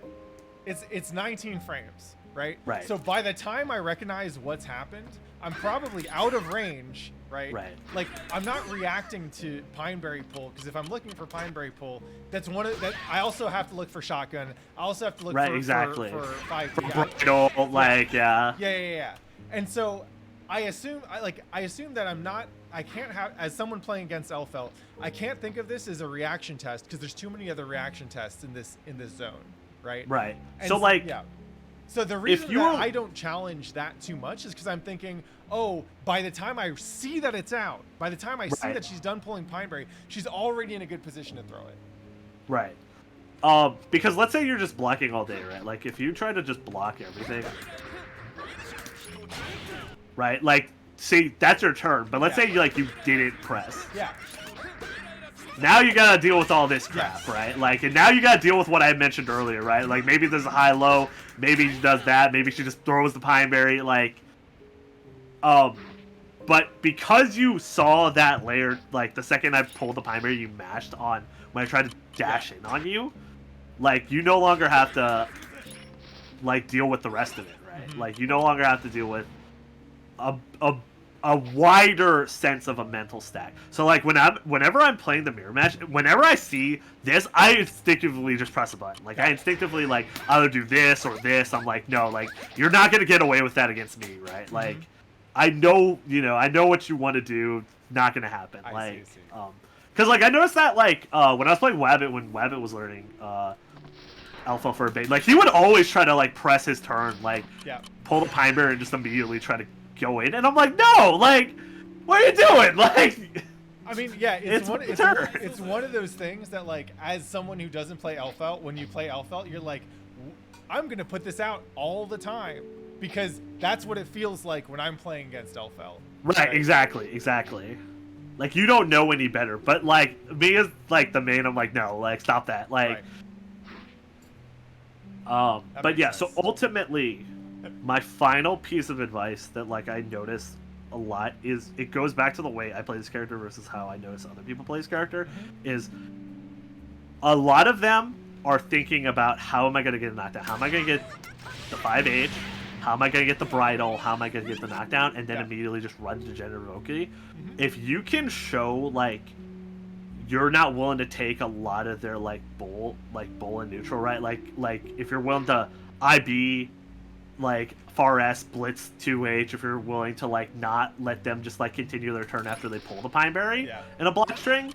it's 19 frames, right? Right. So by the time I recognize what's happened, I'm probably out of range, right? Right. Like I'm not reacting to Pineberry pull because if I'm looking for Pineberry pull, that's one of that. I also have to look for shotgun. I also have to look for exactly for 5. For bridle, like Yeah. And so I assume that I can't have, as someone playing against Elphelt, I can't think of this as a reaction test because there's too many other reaction tests in this zone, right? Right. And so like, yeah. So the reason that I don't challenge that too much is because I'm thinking, oh, by the time I see that it's out, by the time I see that she's done pulling Pineberry, she's already in a good position to throw it. Right. Because let's say you're just blocking all day, right? Like if you try to just block everything, right? Like, see, that's your turn, but let's say you didn't press. Yeah. Now you gotta deal with all this crap, right? Like, and now you gotta deal with what I mentioned earlier, right? Like, maybe there's a high-low, maybe she does that, maybe she just throws the Pineberry, like, but because you saw that layer, like, the second I pulled the Pineberry, you mashed on, when I tried to dash in on you, like, you no longer have to, like, deal with the rest of it, right? Mm-hmm. Like, you no longer have to deal with a wider sense of a mental stack. So like whenever I'm playing the mirror match, whenever I see this, I instinctively just press a button. Like I instinctively like either do this or this. I'm like, no, like you're not gonna get away with that against me, right? Mm-hmm. Like I know what you want to do. Not gonna happen. I see. Because like I noticed that like when I was playing Wabbit, when Wabbit was learning Alpha for a bait, like he would always try to like press his turn, like pull the Pineberry and just immediately try to go in, and I'm like, no, like What are you doing? Like, I mean, yeah, It's it's one of those things that, like, as someone who doesn't play Elphelt, when you play Elphelt, you're like, I'm gonna put this out all the time because that's what it feels like when I'm playing against Elphelt. right, exactly. Like, you don't know any better, but like me as like the main, I'm like, no, like stop that. Like, That but makes yeah, sense. so ultimately, my final piece of advice that like I noticed a lot is it goes back to the way I play this character versus how I notice other people play this character. Is a lot of them are thinking about how am I going to get a knockdown? How am I going to get the 5H? How am I going to get the bridle? How am I going to get the knockdown? And then immediately just run to Generaroki. If you can show like you're not willing to take a lot of their like bull and neutral, right? Like if you're willing to IB like far S blitz 2H, if you're willing to like not let them just like continue their turn after they pull the Pineberry in a block string,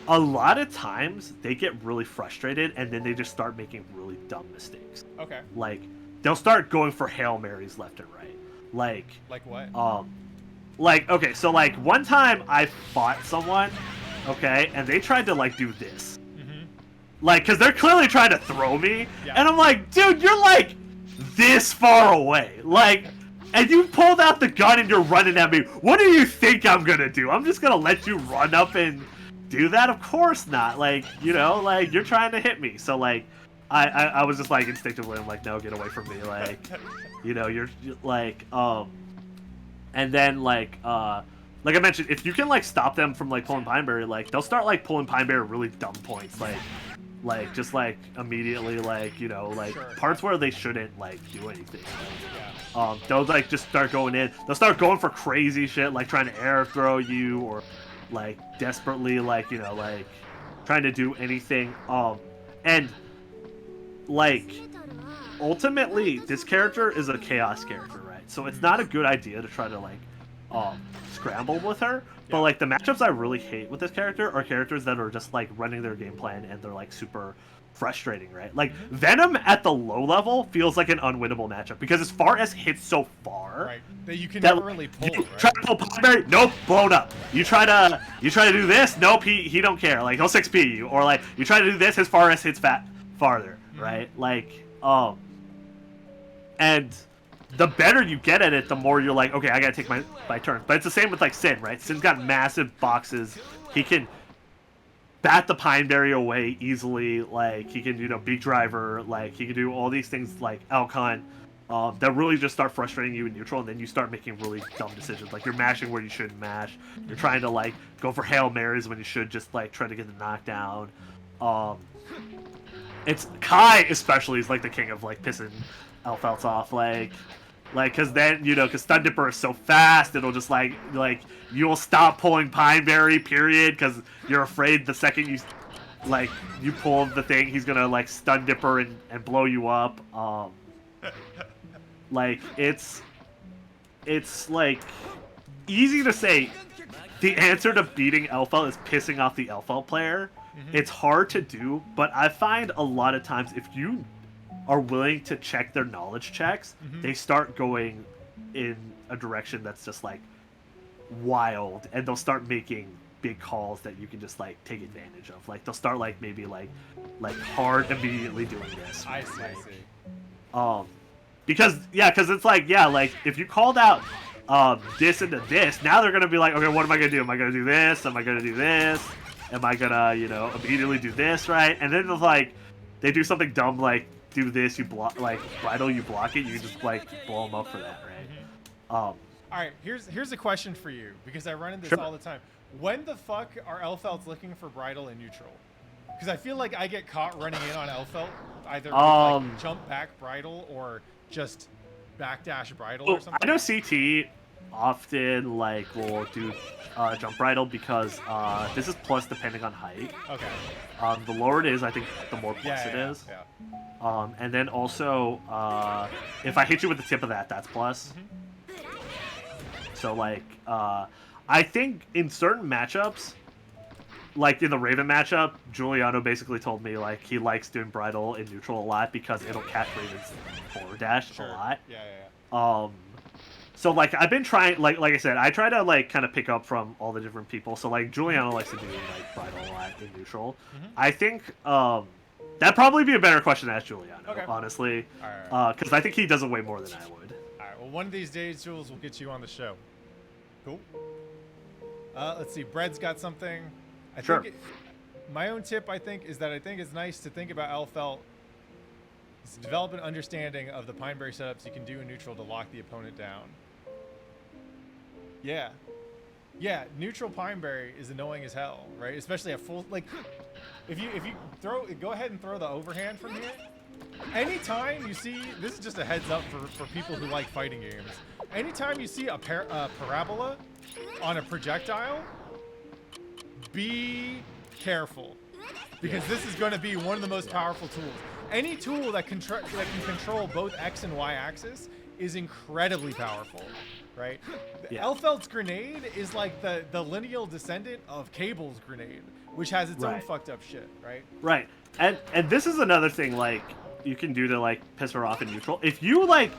a lot of times they get really frustrated and then they just start making really dumb mistakes. Okay. Like they'll start going for Hail Marys left and right. Like what? Like okay, so like one time I fought someone, okay, and they tried to like do this. Like, cause they're clearly trying to throw me, and I'm like, dude, you're like this far away, like, and you pulled out the gun and you're running at me. What do you think I'm gonna do? I'm just gonna let you run up and do that? Of course not. Like, you know, like you're trying to hit me. So like, I was just like instinctively, I'm like, no, get away from me. Like, you know, you're like, and then like I mentioned, if you can like stop them from like pulling Pineberry, like they'll start like pulling Pineberry really dumb points, like just like immediately like, you know, like parts where they shouldn't like do anything. They'll like just start going in. They'll start going for crazy shit, like trying to air throw you or like desperately like, you know, like trying to do anything. And like ultimately this character is a chaos character, right? So it's not a good idea to try to like scramble with her. But like the matchups I really hate with this character are characters that are just like running their game plan and they're like super frustrating, right? Like Venom at the low level feels like an unwinnable matchup because as far as hits so far, that you can never really pull. You try to pull Pineberry, nope, blown up. You try to do this, nope, he don't care. Like he'll 6P you, or like you try to do this, his far as hits farther, right? Like and the better you get at it, the more you're like, okay, I gotta take my turns. But it's the same with like Sin, right? Sin's got massive boxes. He can bat the Pineberry away easily. Like he can, you know, Big Driver. Like he can do all these things like Alcon that really just start frustrating you in neutral, and then you start making really dumb decisions. Like you're mashing where you shouldn't mash. You're trying to like go for Hail Marys when you should just like try to get the knockdown. It's Kai especially is like the king of like pissing Elphelts off, like because then, you know, because Stun Dipper is so fast, it'll just like you'll stop pulling Pineberry, period, because you're afraid the second you pull the thing, he's gonna like Stun Dipper and blow you up. Like it's like easy to say the answer to beating Elphelt is pissing off the Elphelt player. It's hard to do, but I find a lot of times if you are willing to check their knowledge checks, they start going in a direction that's just like wild, and they'll start making big calls that you can just like take advantage of. Like they'll start like maybe like hard immediately doing this. I see. Because it's like, like if you called out this into this, now they're gonna be like, okay, what am I gonna do? Am I gonna do this? Am I gonna do this? Am I gonna, you know, immediately do this, right? And then it's like they do something dumb like do this, you block, like bridle, you block it, you just like blow them up for that, right? All right, here's a question for you, because I run into this all the time. When the fuck are Elphelts looking for bridle in neutral? Because I feel like I get caught running in on Elphelt, either with like jump back bridle or just backdash bridle or something. I know CT often like will do jump bridle because this is plus depending on height. Okay. The lower it is, I think the more plus it is. Yeah. And then also, if I hit you with the tip of that, that's plus. So like, I think in certain matchups, like in the Raven matchup, Giuliano basically told me like he likes doing bridle in neutral a lot because it'll catch Raven's forward dash a lot. Yeah. So like I've been trying, like I said, I try to like kind of pick up from all the different people. So like Juliana likes to do like bridle a lot in neutral. I think that'd probably be a better question to ask Juliana, honestly, because I think he does it way more than I would. All right. Well, one of these days, Jules, will get you on the show. Cool. Let's see. Bread's got something. I think my own tip, I think, is that I think it's nice to think about Elphelt. Is to develop an understanding of the Pineberry setups you can do in neutral to lock the opponent down. Yeah. Yeah, neutral Pineberry is annoying as hell, right? Especially at full, like, if you throw, go ahead and throw the overhand from here. Anytime you see, this is just a heads up for people who like fighting games. Anytime you see a parabola on a projectile, be careful, because this is going to be one of the most powerful tools. Any tool that can control both X and Y axis is incredibly powerful, right? Elphelt's grenade is like the lineal descendant of Cable's grenade, which has its own fucked up shit, right? Right. And this is another thing like you can do to like piss her off in neutral. If you like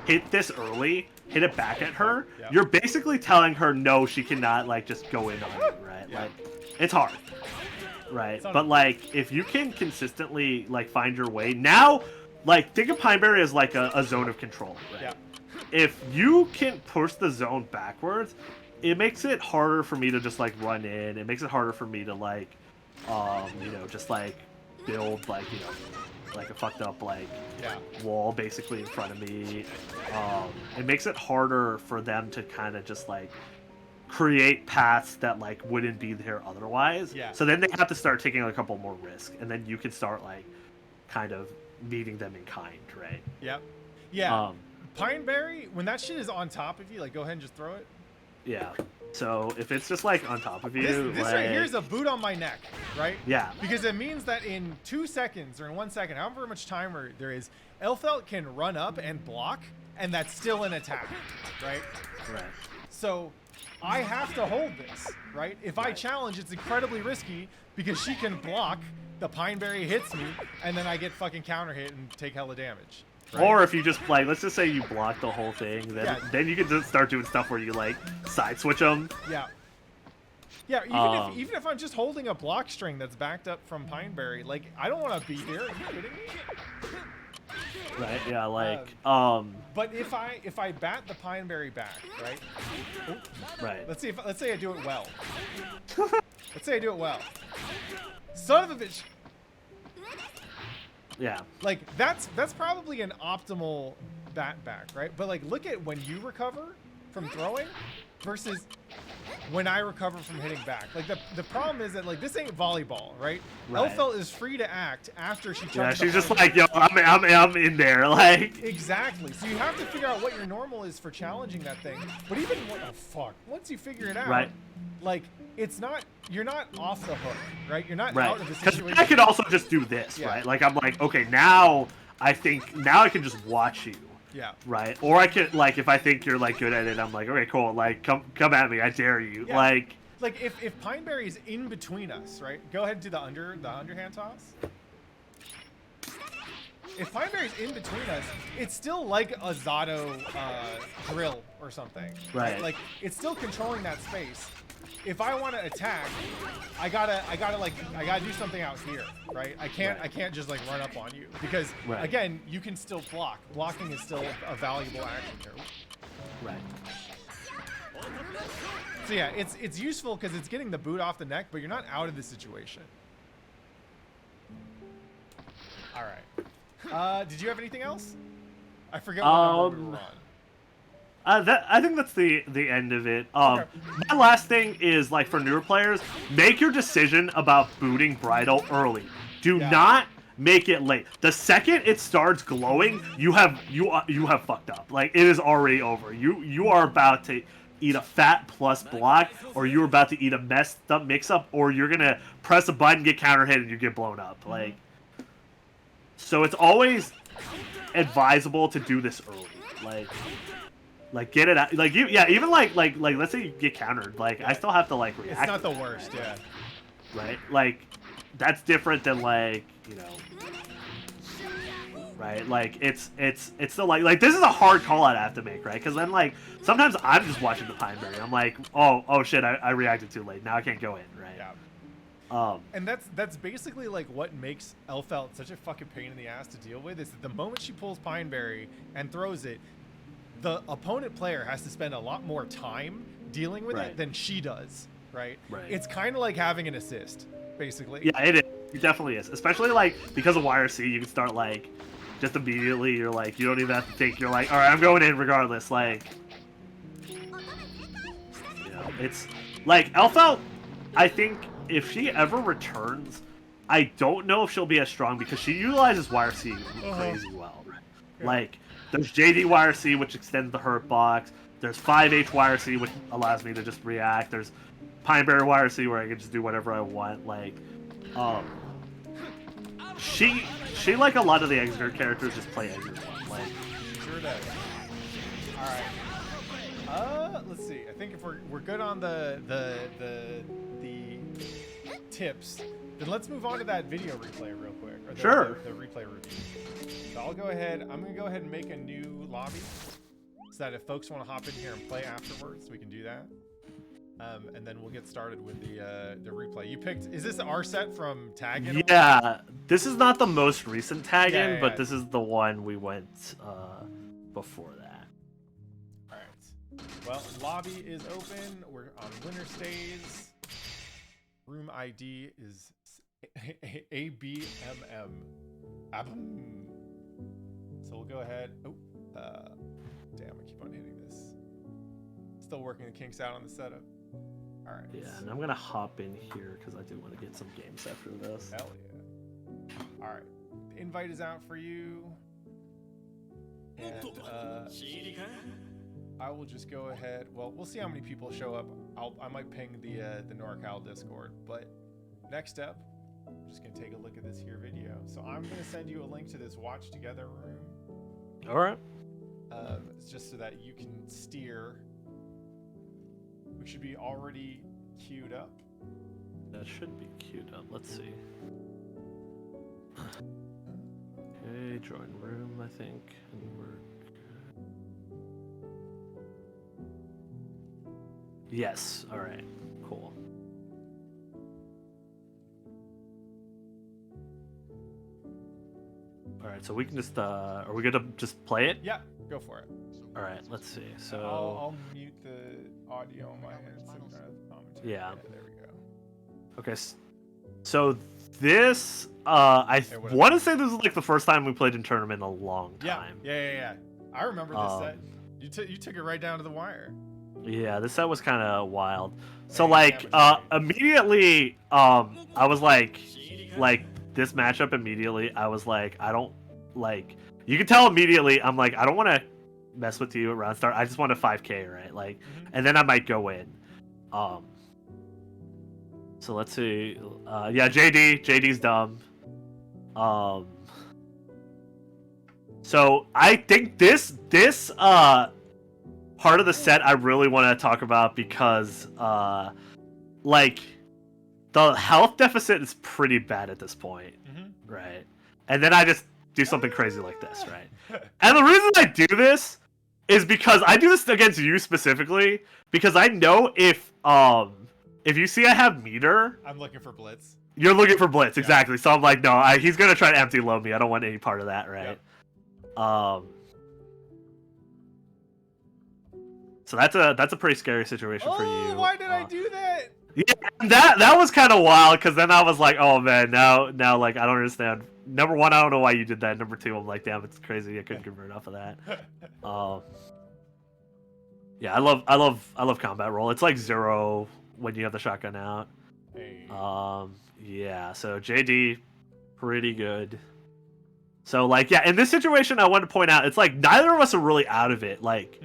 hit this early, hit it back at her, you're basically telling her no, she cannot like just go in on you, right? Like it's hard. Right, but like if you can consistently like find your way now, like think of Pineberry as like a zone of control, right? Yeah. If you can push the zone backwards, it makes it harder for me to just like run in. It makes it harder for me to like, you know, just like build like, you know, like a fucked up like wall basically in front of me. It makes it harder for them to kind of just like create paths that like wouldn't be there otherwise. So then they have to start taking a couple more risks, and then you can start like kind of meeting them in kind, right? Yep. Yeah. Pineberry, when that shit is on top of you, like go ahead and just throw it. Yeah. So if it's just like on top of you, this like, right here is a boot on my neck, right? Yeah. Because it means that in 2 seconds or in 1 second, however much timer there is, Elphelt can run up and block, and that's still an attack, right? Right. So I have to hold this, right? If I challenge, it's incredibly risky because she can block, the Pineberry hits me, and then I get fucking counter hit and take hella damage. Right? Or if you just like, let's just say you block the whole thing, then you can just start doing stuff where you like side switch them. Yeah. Yeah, even if I'm just holding a block string that's backed up from Pineberry, like I don't want to be here. Are you kidding me? Right. Yeah. Like. But if I bat the Pineberry back, right? Ooh, right. Let's say I do it well. Let's say I do it well. Son of a bitch. Yeah. Like that's probably an optimal bat back, right? But like look at when you recover from throwing versus when I recover from hitting back. Like the problem is that like this ain't volleyball, right? Elphelt is free to act after she jumps. Yeah, she's just like, yo, I'm in there, like. Exactly. So you have to figure out what your normal is for challenging that thing. But even once you figure it out, like it's not, you're not off the hook, right? You're not out of the situation. I could also just do this, right? Like I'm like, okay, now I can just watch you. Yeah. Right. Or I could like if I think you're like good at it, I'm like, okay, cool. Like come at me. I dare you. Yeah. Like if Pineberry is in between us, right? Go ahead and do the underhand toss. If Pineberry's in between us, it's still like a Zato drill or something. Right. Like it's still controlling that space. If I want to attack, I gotta do something out here, right? I can't just like run up on you because again, you can still block. Blocking is still a valuable action here. Right. So yeah, it's useful because it's getting the boot off the neck, but you're not out of the situation. All right. Did you have anything else? I forget what number we were on. I think that's the end of it. My last thing is like for newer players, make your decision about booting bridal early. Do not make it late. The second it starts glowing, you have fucked up. Like it is already over. You are about to eat a fat plus block, or you're about to eat a messed up mix up, or you're gonna press a button, get counter hit, and you get blown up. Like, so it's always advisable to do this early. Like get it out. Like even like let's say you get countered. Like I still have to like react. It's not the worst, yeah. Right? Like that's different than like, you know. right? Like it's still like this is a hard call out I have to make, right? Because then like sometimes I'm just watching the Pineberry. I'm like, oh shit, I reacted too late. Now I can't go in, right? Yeah. Um, And that's basically like what makes Elphelt such a fucking pain in the ass to deal with, is that the moment she pulls Pineberry and throws it, the opponent player has to spend a lot more time dealing with Right. it than she does, right? Right. It's kind of like having an assist, basically. yeah, it is. It definitely is. Especially like because of YRC, you can start like just immediately. You're like you don't even have to think. You're like, all right, I'm going in regardless. Like, it's like Elphelt. I think if she ever returns, I don't know if she'll be as strong because she utilizes YRC crazy well. Right? Yeah. Like there's JD YRC which extends the hurt box. There's 5H YRC which allows me to just react. There's Pineberry YRC where I can just do whatever I want. Like, she like a lot of the Exeter characters just play Exeter. Like, Sure does. All right. Let's see. I think if we're good on the tips, then let's move on to that video replay real quick. Or Sure. The replay review. So I'll go ahead. I'm gonna go ahead and make a new lobby, so that if folks want to hop in here and play afterwards, we can do that. And then we'll get started with the replay. You picked. Is this our set from Tag-In? yeah, this is not the most recent tag-in, Yeah. but this is the one we went before that. All right. Well, lobby is open. We're on winner stays. Room ID is ABMM. So we'll go ahead. Oh, damn! I keep on hitting this. Still working the kinks out on the setup. All right. Yeah, and I'm gonna hop in here because I do want to get some games after this. Hell yeah. All right. The invite is out for you. And I will just go ahead. Well, we'll see how many people show up. I might ping the NorCal Discord. But next up, I'm just gonna take a look at this here video. So I'm gonna send you a link to this watch together room. All right. It's just so that you can steer. We should be already queued up. That should be queued up. Let's see. Okay, join room, I think. And we're good. Yes. All right. Cool. All right. So we can just. Are we gonna just play it? Yeah, go for it. All right. Let's see. So. I'll mute the audio on my end so we don't have the commentary. Yeah. There we go. Okay. So this. I Hey, what want to say this is like the first time we played in tournament in a long Yeah, time. yeah. I remember this set. You took it right down to the wire. Yeah, this set was kind of wild. So Hey, like yeah, immediately I was like this matchup immediately I was like I don't like you can tell immediately I'm like I don't want to mess with you at round start. I just want a 5k, right? Like and then I might go in. So let's see. Yeah, JD's dumb. So I think this part of the set I really want to talk about because like the health deficit is pretty bad at this point, right? And then I just do something crazy like this, right? And the reason I do this is because I do this against you specifically because I know if you see I have meter, I'm looking for blitz. you're looking for blitz, Yeah. exactly. So I'm like, no, he's gonna try to empty load me. I don't want any part of that, right? Yep. So that's a pretty scary situation for you. Why did I do that? Yeah, that was kind of wild because then I was like, oh man, now like I don't understand. Number one, I don't know why you did that. Number two, I'm like, damn, it's crazy. I couldn't convert off of that. Yeah, I love combat roll. It's like 0 when you have the shotgun out. Hey. Yeah. So JD, pretty good. So like, yeah, in this situation, I want to point out, it's like neither of us are really out of it. Like.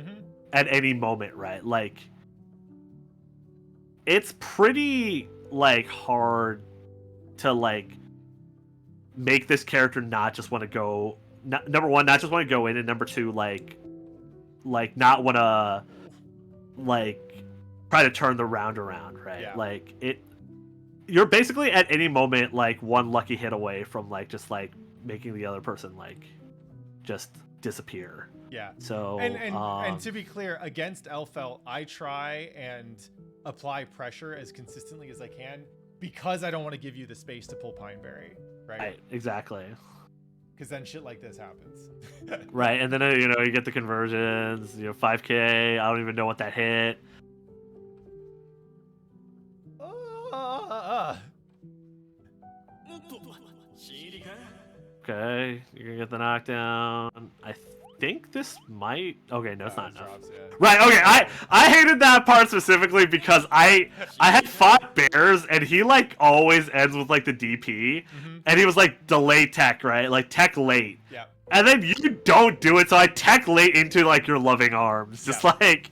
At any moment, right? Like it's pretty like hard to like make this character not just want to go number one, not just want to go in, and number two, like not want to like try to turn the round around, right? Yeah. Like you're basically at any moment like one lucky hit away from like just like making the other person like just disappear. Yeah. So and to be clear, against Elphelt, I try and apply pressure as consistently as I can because I don't want to give you the space to pull Pineberry, right? Exactly. Because then shit like this happens. Right, and then you get the conversions, 5K. I don't even know what that hit. Okay, you're gonna get the knockdown. I think this might. Okay, no, it's not enough. Drops, yeah. Right. Okay. I hated that part specifically because I had fought bears and he like always ends with like the DP, and he was like delay tech, right? Like tech late. Yeah. And then you don't do it, so I tech late into like your loving arms, just like.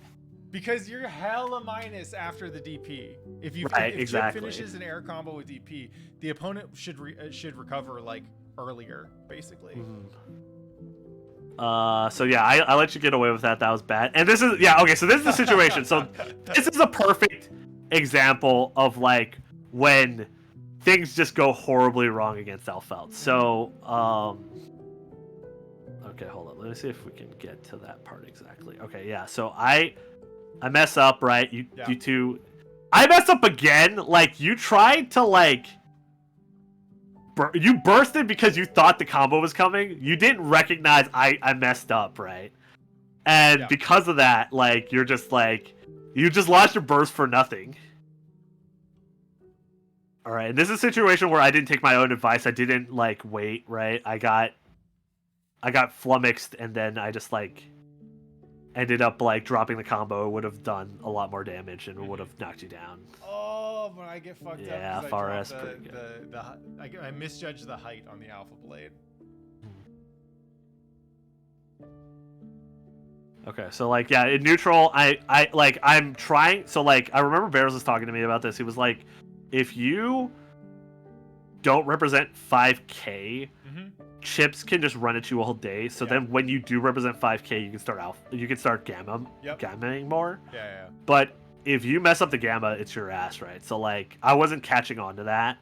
Because you're hella minus after the DP. If Chip finishes an air combo with DP, the opponent should recover like earlier, basically. So yeah, I let you get away with that. That was bad. And this is okay. So this is the situation. So this is a perfect example of like when things just go horribly wrong against Elphelt. So okay, hold on. Let me see if we can get to that part exactly. Okay, yeah. So I mess up, right? You two. I mess up again. Like you tried to like. You bursted because you thought the combo was coming. You didn't recognize I messed up, right? And because of that, like you're just like you just lost your burst for nothing. All right, and this is a situation where I didn't take my own advice. I didn't like wait, right? I got flummoxed, and then I just like ended up like dropping the combo. It would have done a lot more damage and would have knocked you down. Oh, but I get fucked up. Yeah, Fares pretty good. I misjudged the height on the Alpha Blade. Okay, so like in neutral, I'm trying. So like I remember Bears was talking to me about this. He was like, if you don't represent 5K, chips can just run at you all day. So then when you do represent 5K, you can start gammaing more. Yeah. But if you mess up the gamma, it's your ass, right? So like I wasn't catching on to that,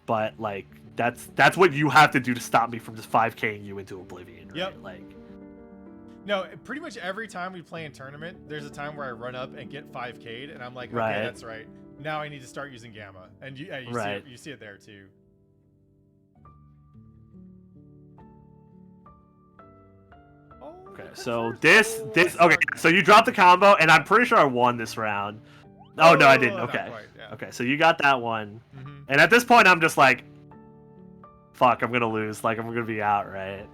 but like that's what you have to do to stop me from just 5K'ing you into oblivion, right? Like no, pretty much every time we play in tournament, there's a time where I run up and get 5K'd, and I'm like, okay, that's right. Now I need to start using gamma, and you see it there too. Okay, so this okay, so you dropped the combo, and I'm pretty sure I won this round. Oh no, I didn't. Okay, okay, so you got that one, and at this point, I'm just like, fuck, I'm gonna lose. Like I'm gonna be out, right?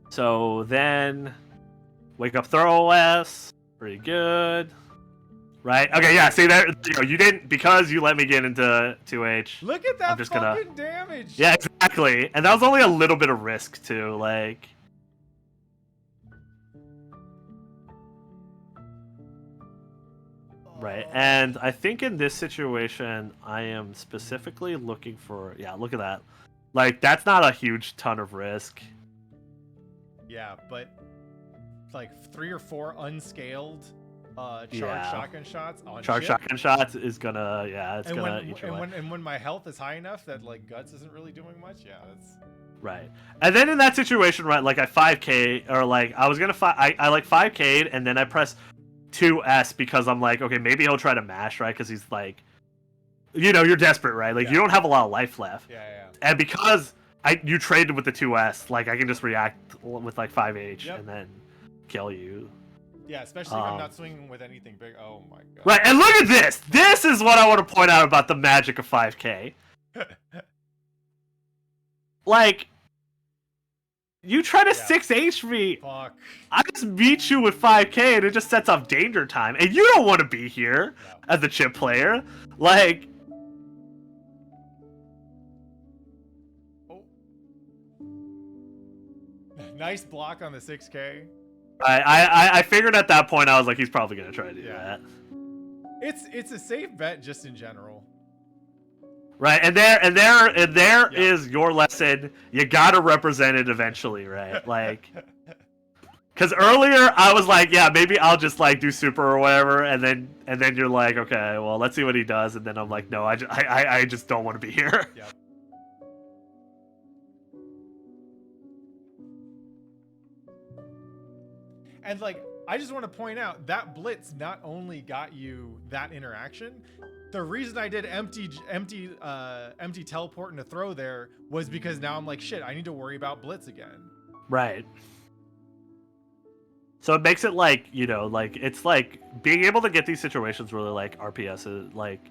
So then, wake up, throw OS, pretty good. Right? Okay, yeah, see there, you didn't, because you let me get into 2H. Look at that fucking damage! Yeah, exactly. And that was only a little bit of risk, too, like... Right, and I think in this situation, I am specifically looking for... Yeah, look at that. Like, that's not a huge ton of risk. Yeah, but, like, 3 or 4 unscaled... charge shotgun shots on charge shotgun shots is gonna it's and gonna when, eat your and when my health is high enough that like guts isn't really doing much, that's right. And then in that situation, right, like I 5K or like I was gonna I like 5K'd and then I press 2S because I'm like, okay, maybe he'll try to mash, right? Because he's like, you're desperate, right? Like you don't have a lot of life left. Yeah. And because you traded with the 2S, like I can just react with like 5H and then kill you. Yeah, especially if I'm not swinging with anything big. Oh my god. Right, and look at this! This is what I want to point out about the magic of 5K. Like, you try to 6H me. Fuck. I just beat you with 5K and it just sets off danger time. And you don't want to be here as a chip player. Like... Oh. Nice block on the 6K. I figured at that point I was like, he's probably gonna try to do that. It's a safe bet just in general. Right, and there is your lesson. You gotta represent it eventually, right? Like, because earlier I was like, yeah, maybe I'll just like do super or whatever, and then you're like, okay, well let's see what he does, and then I'm like, no, I just don't want to be here. Yep. And like, I just want to point out that blitz not only got you that interaction. The reason I did empty teleport and a throw there was because now I'm like, shit, I need to worry about blitz again. Right. So it makes it like, you know, like it's like being able to get these situations really like RPS is like,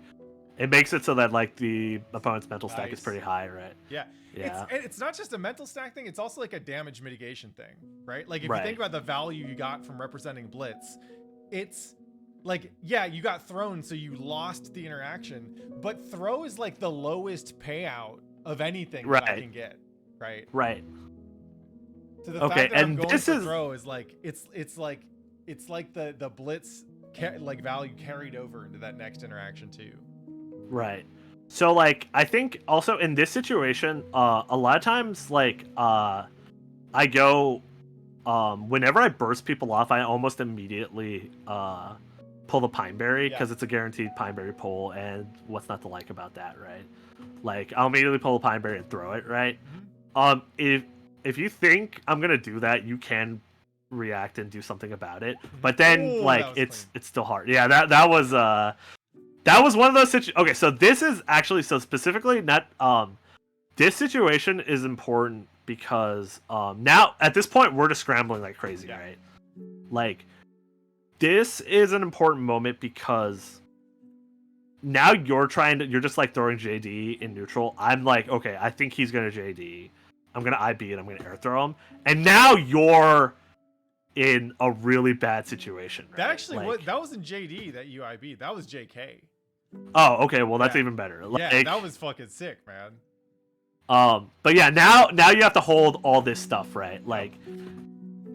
it makes it so that like the opponent's mental stack is pretty high, right? Yeah. Yeah. It's not just a mental stack thing, it's also like a damage mitigation thing, right? Like if you think about the value you got from representing blitz, it's like, yeah, you got thrown, so you lost the interaction, but throw is like the lowest payout of anything that I can get, right? Right. So the fact that I'm going for throw is like, it's like the blitz like value carried over into that next interaction too. Right. So like I think also in this situation, a lot of times like I go whenever I burst people off, I almost immediately pull the Pineberry because it's a guaranteed Pineberry pull, and what's not to like about that, right? Like I'll immediately pull the Pineberry and throw it, right? If you think I'm gonna do that, you can react and do something about it, but then like it's still hard. Yeah, that was one of those situations. Okay, so this is actually so specifically not this situation is important because now at this point we're just scrambling like crazy, right? Like this is an important moment because now you're just like throwing JD in neutral. I'm like, okay, I think he's gonna JD. I'm gonna IB and I'm gonna air throw him, and now you're in a really bad situation. Right? That actually that wasn't JD that you IB. That was JK. Oh, okay. Well, that's even better. Like, yeah, that was fucking sick, man. But yeah, now you have to hold all this stuff, right? Like,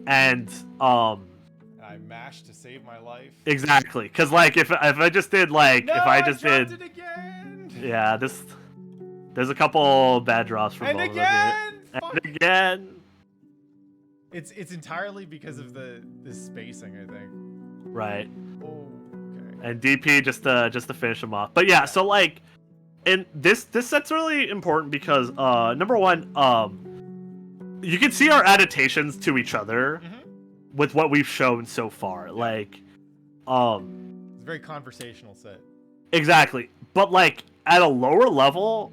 and I mashed to save my life. Exactly, because like if I just did like no, if I just dropped did it again. Yeah, there's a couple bad drops from and both again, and again. It's entirely because of the spacing, I think. Right. Oh, okay. And DP just to finish him off. But yeah, so like, and this set's really important because number one, you can see our adaptations to each other with what we've shown so far. Like, it's a very conversational set. Exactly, but like at a lower level,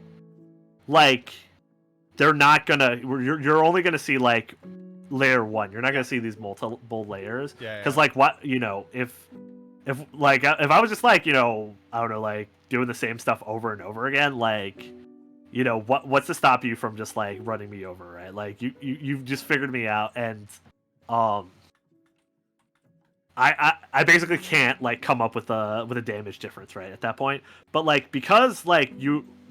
like they're not gonna. You're only gonna see like layer 1. You're not gonna see these multiple layers. Because like what if I was just like I don't know, like doing the same stuff over and over again, like what's to stop you from just like running me over, right? Like you've just figured me out, and I basically can't like come up with a damage difference right at that point. But like because like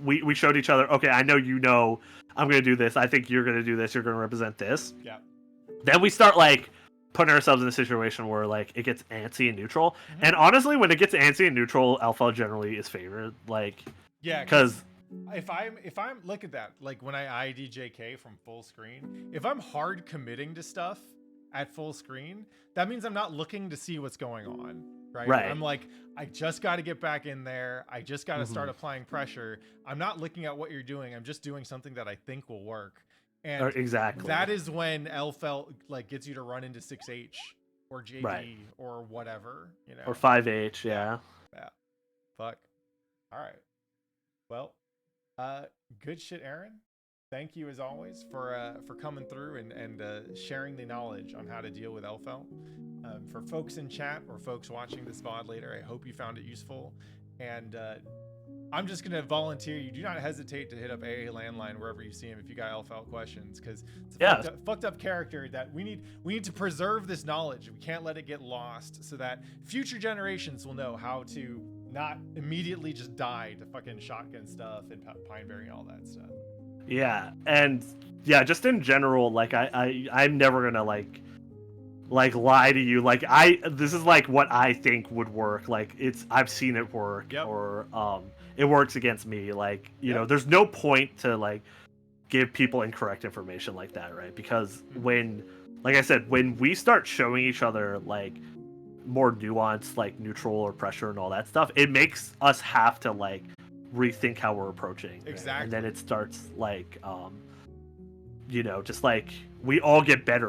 we showed each other, okay, I know I'm gonna do this, I think you're gonna do this, you're gonna represent this. Yeah. Then we start like putting ourselves in a situation where like it gets antsy and neutral. And honestly, when it gets antsy and neutral, Elphelt generally is favored. Like because if I'm look at that, like when I ID JK from full screen, if I'm hard committing to stuff at full screen, that means I'm not looking to see what's going on, right? I'm like, I just got to get back in there. I just got to start applying pressure. I'm not looking at what you're doing. I'm just doing something that I think will work. And exactly, that is when Elphelt like gets you to run into 6H or JD or whatever, or 5H. Yeah. Fuck. All right. Well, good shit, Aaron. Thank you as always for coming through and sharing the knowledge on how to deal with Elphelt. For folks in chat or folks watching this VOD later, I hope you found it useful. And I'm just gonna volunteer. You do not hesitate to hit up AALanline wherever you see him if you got Elphelt questions, because it's a fucked up character that we need to preserve this knowledge. We can't let it get lost, so that future generations will know how to not immediately just die to fucking shotgun stuff and Pineberry and all that stuff. Yeah, and yeah, just in general, like I'm never gonna like lie to you. Like this is like what I think would work. Like I've seen it work, or it works against me. Like there's no point to like give people incorrect information like that, right? Because when, like I said, when we start showing each other like more nuanced, like neutral or pressure and all that stuff, it makes us have to like rethink how we're approaching. Exactly. Right? And then it starts like just like we all get better